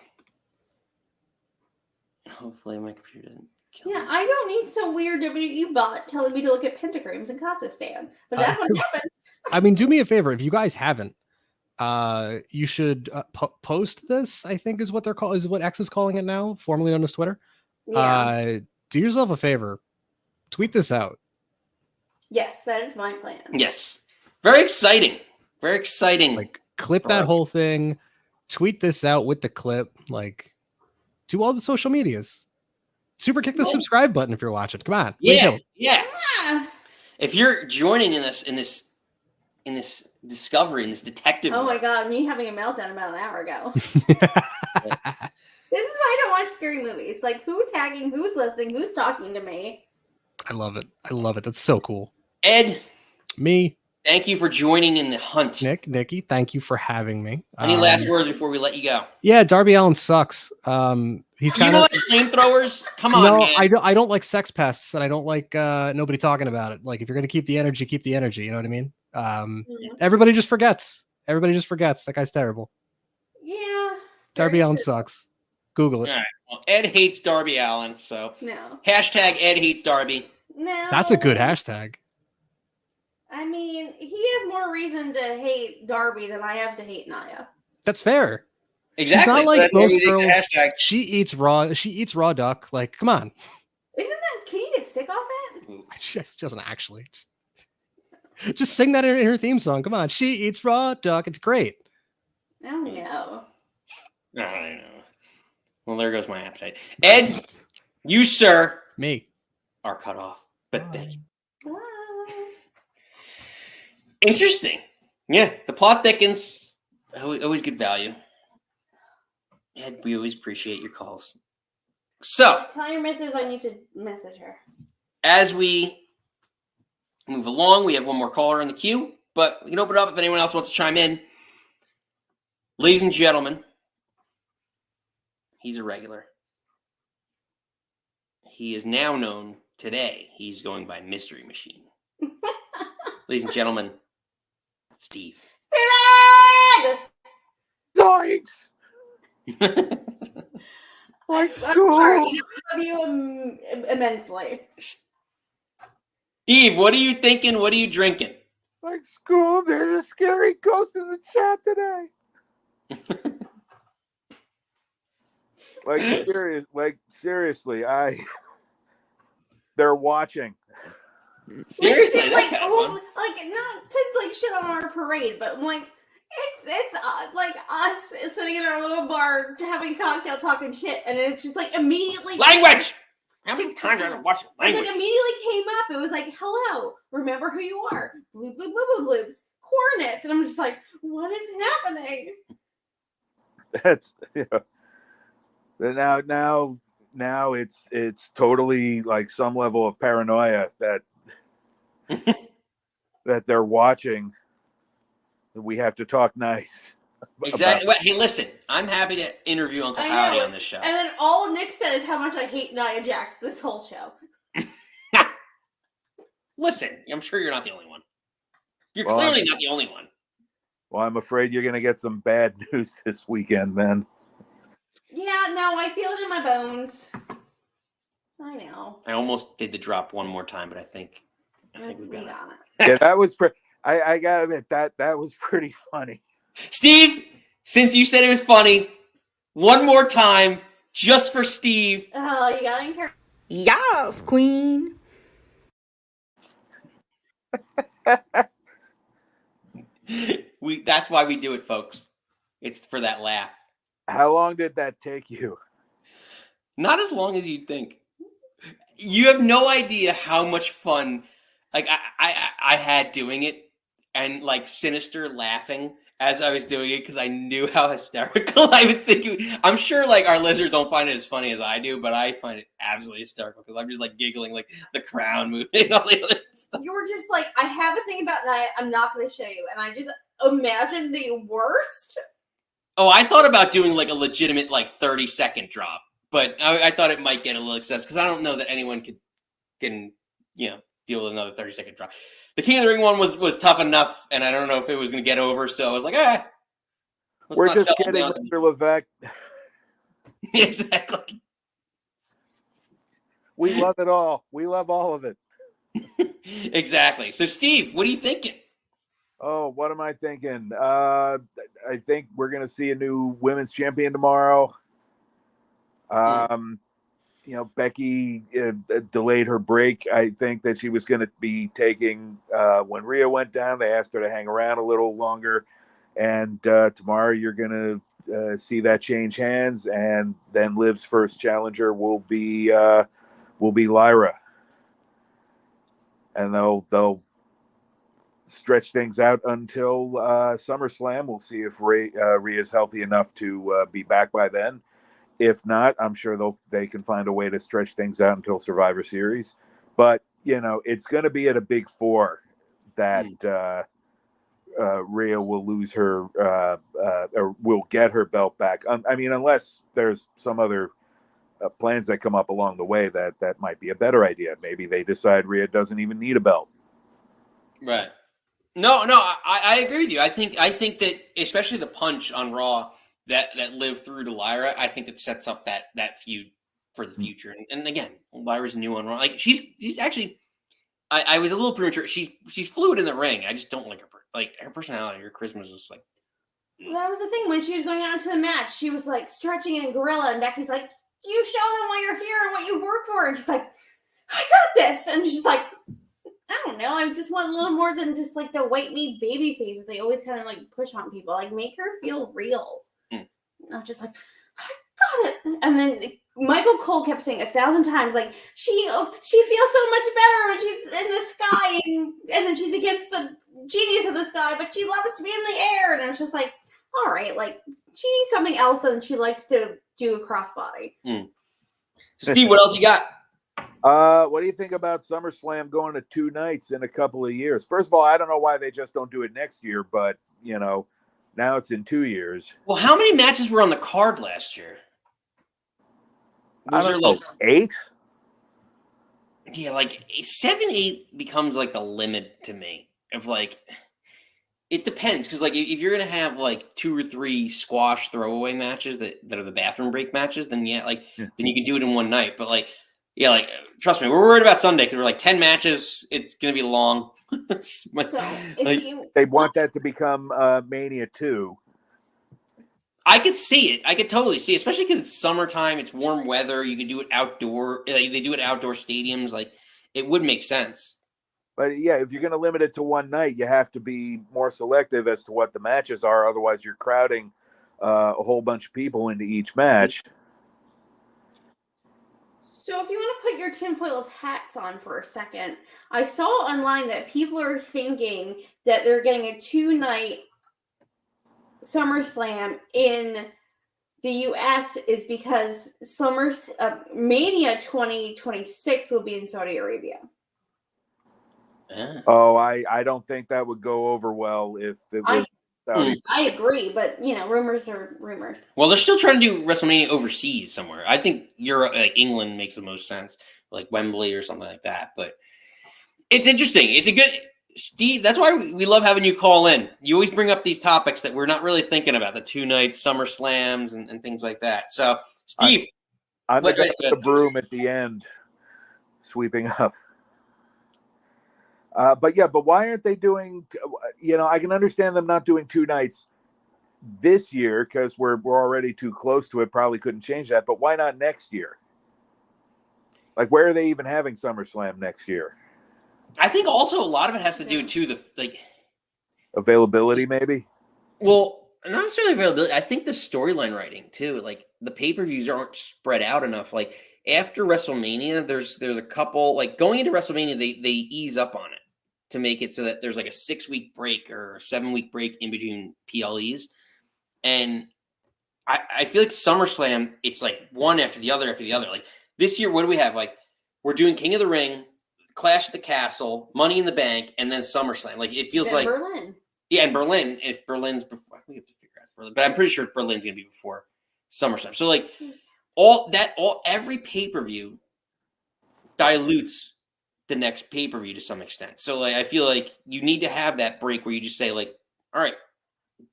A: Hopefully my computer doesn't kill me.
B: I don't need some weird WWE bot telling me to look at pentagrams in Kazakhstan. But that's what happened.
D: I mean, do me a favor. If you guys haven't, you should post this, I think is what they're called, is what X is calling it now, formerly known as Twitter. Yeah. Do yourself a favor. Tweet this out.
B: Yes, that is my plan.
A: Yes. Very exciting. Very exciting.
D: Like, clip that whole thing, tweet this out with the clip, like, do all the social medias. Super kick the subscribe button if you're watching. Come on.
A: Yeah. Yeah.
B: Ah.
A: If you're joining in this discovery, in this detective.
B: Oh my god, me having a meltdown about an hour ago. This is why I don't watch scary movies. Like, who's tagging, who's listening, who's talking to me?
D: I love it. I love it. That's so cool.
A: Ed.
D: Me.
A: Thank you for joining in the hunt.
D: Nikki, thank you for having me.
A: Any last words before we let you go?
D: Yeah, Darby Allin sucks. He's kind
A: of
D: like
A: flamethrowers. Come on,
D: no,
A: man.
D: I don't like sex pests, and I don't like nobody talking about it. Like, if you're gonna keep the energy, keep the energy. You know what I mean? Everybody just forgets. Everybody just forgets. That guy's terrible.
B: Yeah.
D: Darby Allin sucks. Google it.
A: All right. Well, Ed hates Darby Allin, so
B: no.
A: Hashtag Ed hates Darby.
B: No.
D: That's a good hashtag.
B: I mean, he has more reason to hate Darby than I have to hate Nia.
D: That's fair.
A: Exactly.
D: She's not like most girls.
A: Hashtag.
D: She eats raw duck. Like, come on.
B: Isn't that? Can you get sick off it?
D: She doesn't actually. Just sing that in her theme song. Come on. She eats raw duck. It's great.
B: Oh no.
A: I know. Well, there goes my appetite. Ed, you, sir.
D: Me.
A: Are cut off. But thank you.
B: Bye.
A: Interesting. Yeah, the plot thickens. Always good value. Ed, we always appreciate your calls. So,
B: Tell your missus I need to message her.
A: as we move along, we have one more caller in the queue, but we can open it up if anyone else wants to chime in. Ladies and gentlemen, he's a regular. He is now known today. He's going by Mystery Machine. Ladies and gentlemen, Steve.
B: Steven!
E: Zoinks!
B: I'm sorry. I love you immensely.
A: Steve, what are you thinking? What are you drinking?
E: Like school, there's a scary ghost in the chat today. Seriously, they're watching.
A: Seriously,
B: like,
A: that's kind of fun.
B: like not to like shit on our parade, but like it's like us sitting in our little bar having a cocktail, talking shit, and it's just like immediately
A: Language. How many times have I watched
B: it
A: language?
B: like immediately came up. It was like, "Hello, remember who you are." Bloop bloop bloop bloop bloops. Coordinates, and I'm just like, "What is happening?"
E: That's now it's totally like some level of paranoia that that they're watching. We have to talk nice.
A: Exactly. Well, hey, listen, I'm happy to interview Uncle Howdy on this show.
B: And then all Nick said is how much I hate Nia Jax this whole show.
A: Listen, I'm sure you're not the only one. You're clearly not the only one.
E: Well, I'm afraid you're going to get some bad news this weekend, then.
B: Yeah, no, I feel it in my bones. I know.
A: I almost did the drop one more time, but I think we got it.
E: Yeah, that was I gotta admit that was pretty funny.
A: Steve, since you said it was funny, one more time, just for Steve.
B: Oh, you gotta encourage.
C: Yes, queen.
A: That's why we do it, folks. It's for that laugh.
E: How long did that take you?
A: Not as long as you'd think. You have no idea how much fun like I had doing it, and like Sinister laughing as I was doing it because I knew how hysterical I would think. I'm sure like our listeners don't find it as funny as I do, but I find it absolutely hysterical because I'm just like giggling, like the crown moving and all the other stuff.
B: You were just like, I have a thing about Nia, I'm not going to show you. And I just imagine the worst.
A: Oh, I thought about doing like a legitimate like 30-second drop, but I thought it might get a little excessive because I don't know that anyone can deal with another 30-second drop. The King of the Ring one was tough enough, and I don't know if it was going to get over, so I was like,
E: we're just kidding, Mr. Levesque.
A: Exactly.
E: We love it all. We love all of it.
A: Exactly. So, Steve, what are you thinking?
E: Oh, what am I thinking? I think we're going to see a new women's champion tomorrow. Becky delayed her break. I think that she was going to be taking when Rhea went down. They asked her to hang around a little longer, and tomorrow you're going to see that change hands, and then Liv's first challenger will be Lyra, and they'll stretch things out until SummerSlam. We'll see if Rhea's healthy enough to be back by then. If not, I'm sure they can find a way to stretch things out until Survivor Series. But, it's going to be at a big four that Rhea will lose her or will get her belt back. Unless there's some other plans that come up along the way that might be a better idea. Maybe they decide Rhea doesn't even need a belt.
A: Right. No, I agree with you. I think that especially the punch on Raw that lived through to Lyra, I think it sets up that feud for the future. And again, Lyra's new on Raw. Like she's actually, I was a little premature. She's fluid in the ring. I just don't like her personality. Her charisma is just like.
B: That was the thing when she was going out to the match. She was like stretching in gorilla, and Becky's like, "You show them why you're here and what you work for." And she's like, "I got this," and she's like. I don't know. I just want a little more than just like the white meat baby face that they always kind of like push on people. Like make her feel real. Not just like, I got it. And then Michael Cole kept saying 1,000 times, like, she feels so much better when she's in the sky and then she's against the genius of the sky, but she loves to be in the air. And I was just like, all right, like she needs something else than she likes to do a crossbody.
A: Steve, what else you got?
E: What do you think about SummerSlam going to 2 nights in a couple of years? First of all, I don't know why they just don't do it next year, but now it's in 2 years.
A: Well, how many matches were on the card last year?
E: Was there like 8?
A: Yeah, like 7, 8 becomes like the limit to me. Of like, it depends because like if you're gonna have like 2 or 3 squash throwaway matches that are the bathroom break matches, then then you can do it in one night. But like. Yeah, like trust me, we're worried about Sunday because we're like 10 matches. It's gonna be long.
E: They want that to become Mania 2.
A: I could see it. I could totally see it, especially because it's summertime. It's warm weather. You can do it outdoor. Like, they do it at outdoor stadiums. Like it would make sense.
E: But yeah, if you're going to limit it to one night, you have to be more selective as to what the matches are. Otherwise, you're crowding a whole bunch of people into each match.
B: So if you want to put your tinfoil hats on for a second, I saw online that people are thinking that they're getting a 2-night SummerSlam in the U.S. is because Mania 2026 will be in Saudi Arabia.
E: Oh, I don't think that would go over well if it was Saudi.
B: I agree, but rumors are rumors.
A: Well, they're still trying to do WrestleMania overseas somewhere. I think Europe, like England, makes the most sense, like Wembley or something like that. But it's interesting. It's a good Steve. That's why we love having you call in. You always bring up these topics that we're not really thinking about, the 2-night SummerSlams and things like that. So, Steve,
E: I'm the broom at the end, sweeping up. But why aren't they doing? I can understand them not doing 2 nights this year because we're already too close to it. Probably couldn't change that. But why not next year? Like, where are they even having SummerSlam next year?
A: I think also a lot of it has to do too
E: availability, maybe.
A: Well, not necessarily availability. I think the storyline writing too. Like the pay-per-views aren't spread out enough. Like after WrestleMania, there's a couple. Like going into WrestleMania, they ease up on it to make it so that there's like a 6-week break or a 7-week break in between PLEs. And I feel like SummerSlam, it's like one after the other. Like this year, what do we have? Like we're doing King of the Ring, Clash at the Castle, Money in the Bank, and then SummerSlam. Like it feels like
B: Berlin.
A: Yeah, and Berlin. If Berlin's before, we have to figure out Berlin, but I'm pretty sure Berlin's gonna be before SummerSlam. So like every pay-per-view dilutes the next pay-per-view to some extent. So like I feel like you need to have that break where you just say like, all right,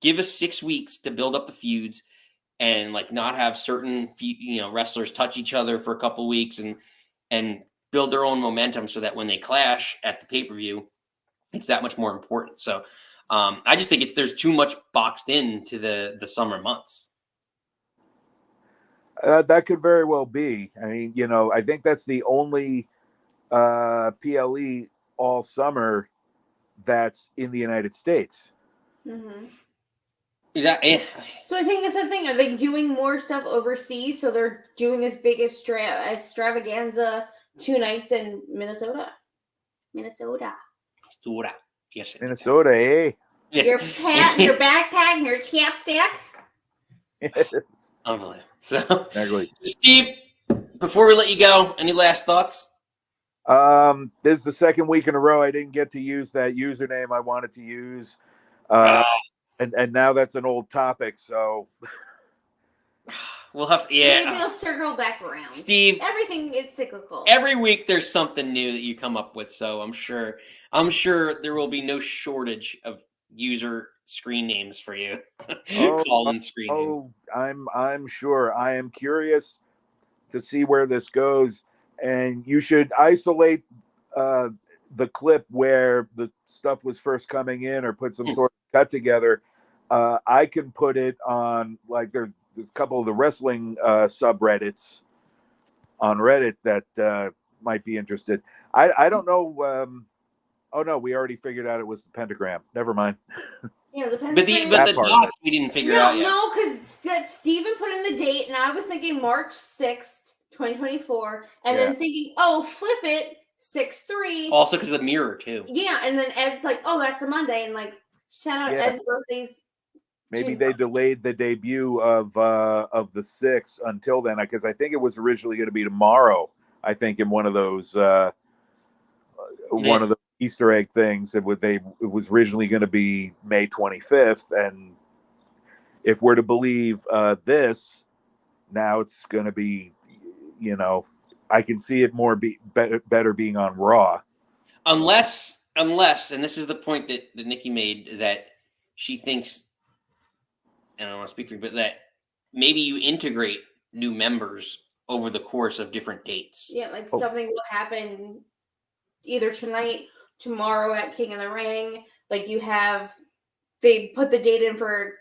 A: give us 6 weeks to build up the feuds and like not have certain wrestlers touch each other for a couple weeks and build their own momentum so that when they clash at the pay-per-view, it's that much more important. So I just think there's too much boxed into the summer months.
E: That could very well be. I mean, I think that's the only PLE all summer that's in the United States.
B: Mm-hmm.
A: So
B: I think that's the thing. Are they doing more stuff overseas? So they're doing this big extravaganza 2 nights in Minnesota.
A: Yes.
E: Minnesota, eh?
B: Your backpack, and your chapstick.
E: Yes.
A: Unbelievable. So,
E: Exactly.
A: Steve, before we let you go, any last thoughts?
E: This is the second week in a row I didn't get to use that username I wanted to use. And now that's an old topic, so
A: we'll have to,
B: Maybe we'll circle back around.
A: Steve,
B: everything is cyclical.
A: Every week there's something new that you come up with, so I'm sure there will be no shortage of user screen names for you. Call-in screen names.
E: I'm sure. I am curious to see where this goes, and you should isolate the clip where the stuff was first coming in, or put some sort of cut together. I can put it on, like, there's a couple of the wrestling subreddits on Reddit that might be interested. I don't know. Oh no, we already figured out it was the pentagram. Never mind.
B: Yeah, the pentagram.
A: But the dots we didn't figure out yet.
B: No, because that Steven put in the date, and I was thinking March 6th, 2024, and then thinking, oh, flip it, 6/3.
A: Also because of the mirror too.
B: Yeah, and then Ed's like, oh, that's a Monday, and like, shout out Ed's birthday's.
E: Maybe they delayed the debut of the 6th until then, because I think it was originally going to be tomorrow. I think in one of those one of the Easter egg things, it was originally going to be May 25th, and if we're to believe this, now it's going to be, I can see it better being on Raw,
A: unless, and this is the point that Nikki made, that she thinks, and I don't want to speak for you, but that maybe you integrate new members over the course of different dates.
B: Yeah, like something will happen either tonight, tomorrow at King of the Ring. Like they put the date in for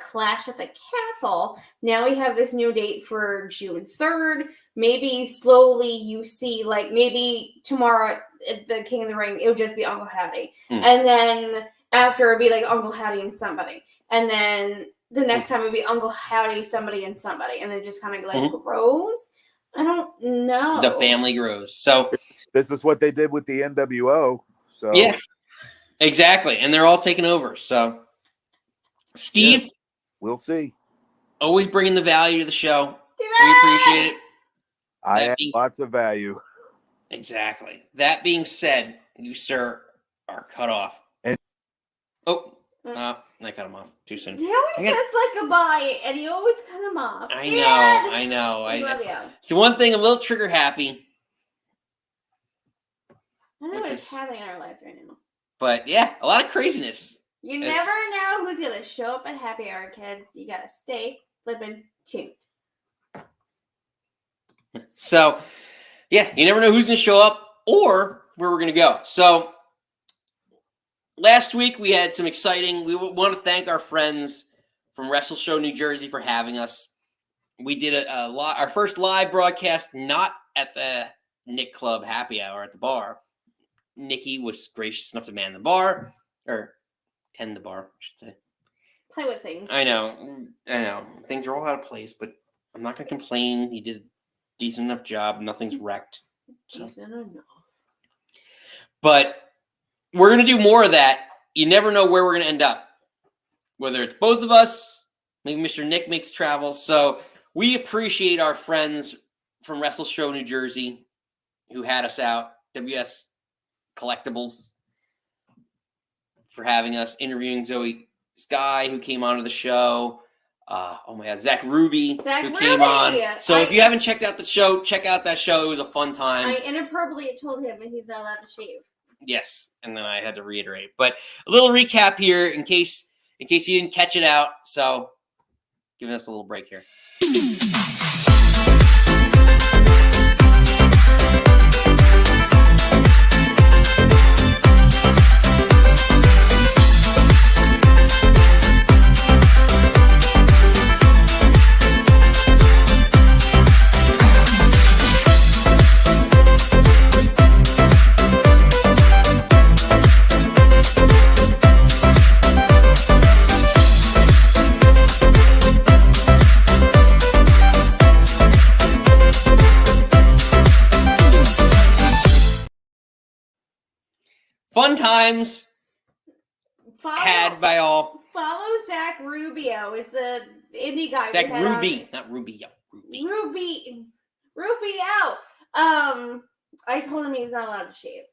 B: Clash at the Castle. Now we have this new date for June 3rd. Maybe slowly you see, like, maybe tomorrow at the King of the Ring, it would just be Uncle Howdy. And then after it'd be like Uncle Howdy and somebody. And then the next time it'd be Uncle Howdy, somebody, and somebody. And it just kind of like grows. I don't know.
A: The family grows. So
E: this is what they did with the NWO. So
A: yeah, exactly. And they're all taking over. So Steve,
E: we'll see.
A: Always bringing the value to the show.
B: Steven!
A: We appreciate it.
E: I have lots of value.
A: Exactly. That being said, you, sir, are cut off. I cut him off too soon.
B: He always says like goodbye, and he always cut him off.
A: I know.
B: I love you.
A: It's the one thing, a little trigger happy.
B: I know what's happening in our lives right now.
A: But yeah, a lot of craziness.
B: You never know who's gonna show up at happy hour, kids. You gotta stay flipping tuned.
A: So, yeah, you never know who's going to show up or where we're going to go. So, last week we had some exciting. We want to thank our friends from Wrestle Show New Jersey for having us. We did our first live broadcast, not at the Nick Club happy hour at the bar. Nikki was gracious enough to man the bar, or tend the bar, I should say.
B: Play with things.
A: I know. Things are all out of place, but I'm not going to complain. He did a decent enough job. Nothing's wrecked. So. But we're going to do more of that. You never know where we're going to end up. Whether it's both of us, maybe Mr. Nick makes travels. So we appreciate our friends from Wrestle Show New Jersey who had us out. WS Collectibles for having us, interviewing Zoe Sky, who came onto the show. Oh my God, Zach Ruby, came on. So if you haven't checked out the show, check out that show. It was a fun time.
B: I inappropriately told him that he's not allowed to shave.
A: Yes, and then I had to reiterate. But a little recap here in case you didn't catch it out. So giving us a little break here. fun times had by all.
B: Follow Zach Rubio is the indie guy.
A: Zach
B: we had on-
A: Ruby, not Rubio.
B: Rubio. I told him he's not allowed to shave.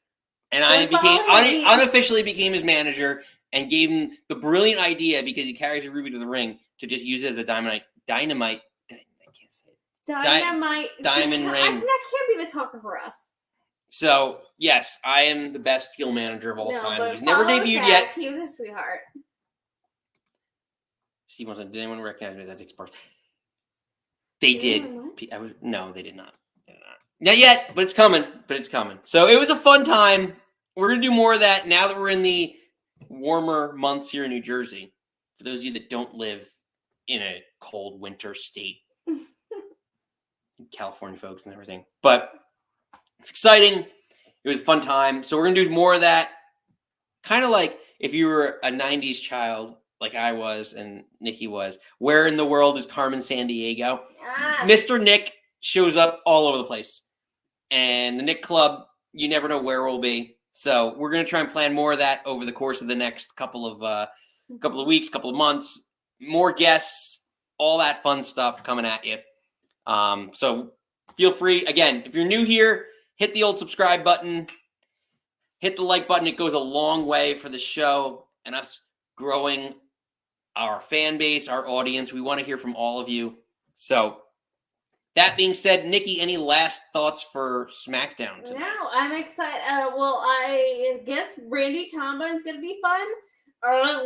A: And I
B: Well,
A: became
B: follow me.
A: unofficially became his manager and gave him the brilliant idea, because he carries a ruby to the ring, to just use it as a dynamite. I can't say it. Diamond ring.
B: That can't be the talker for us.
A: So yes, I am the best heel manager of all time.
B: But
A: He's never
B: follow
A: debuted
B: Zach.
A: yet.
B: He was a sweetheart.
A: Steve wants to. Did anyone recognize me? That takes part. They did.
B: What?
A: No, they did not. Not yet, but it's coming. So it was a fun time. We're gonna do more of that now that we're in the warmer months here in New Jersey. For those of you that don't live in a cold winter state, California folks and everything, but it's exciting. It was a fun time. So we're gonna do more of that. Kind of like if you were a '90s child, like I was and Nikki was. Where in the world is Carmen Sandiego? Mr. Nick shows up all over the place. And the Nick Club, you never know where we'll be. So we're going to try and plan more of that over the course of the next couple of weeks, couple of months. More guests, all that fun stuff coming at you. So feel free. Again, if you're new here, hit the old subscribe button. Hit the like button. It goes a long way for the show and us growing our fan base, our audience. We want to hear from all of you. So that being said, Nikki, any last thoughts for SmackDown tonight?
B: No, I'm excited. Well, I guess Randy Tomba is going to be fun.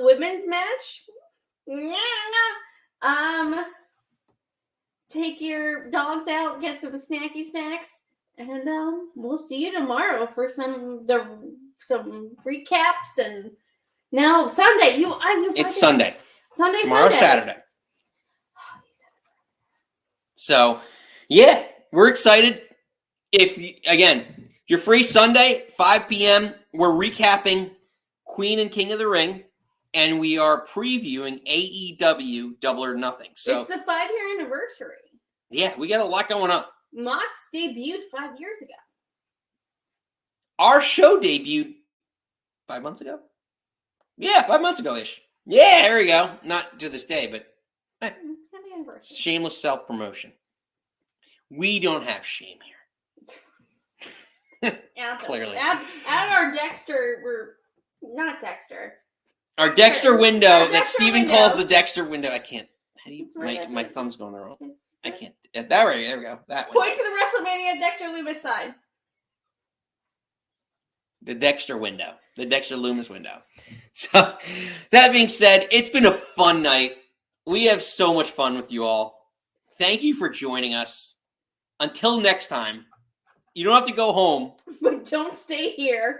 B: Women's match. Take your dogs out, get some snacky snacks, and we'll see you tomorrow for some recaps. And no, Sunday.
A: It's Sunday.
B: Sunday.
A: Tomorrow's Saturday. So, yeah, we're excited. If you're free Sunday, 5 p.m., we're recapping Queen and King of the Ring, and we are previewing AEW Double or Nothing. So
B: it's the 5-year anniversary.
A: Yeah, we got a lot going on.
B: Mox debuted 5 years ago.
A: Our show debuted 5 months ago? Yeah, 5 months ago-ish. Yeah, there we go. Not to this day, but
B: Happy anniversary.
A: shameless self-promotion. We don't have shame here. Clearly.
B: At our Dexter, we're not Dexter.
A: Our Dexter window
B: Our
A: that
B: Dexter
A: Steven
B: window.
A: calls the Dexter window. I can't. How do you,
B: It's right
A: my
B: there.
A: thumb's going the wrong. I can't. That way. There we go. That
B: Point
A: way.
B: to the WrestleMania Dexter Loomis side.
A: The Dexter window. The Dexter Loomis window. So, that being said, it's been a fun night. We have so much fun with you all. Thank you for joining us. Until next time, you don't have to go home.
B: But don't stay here.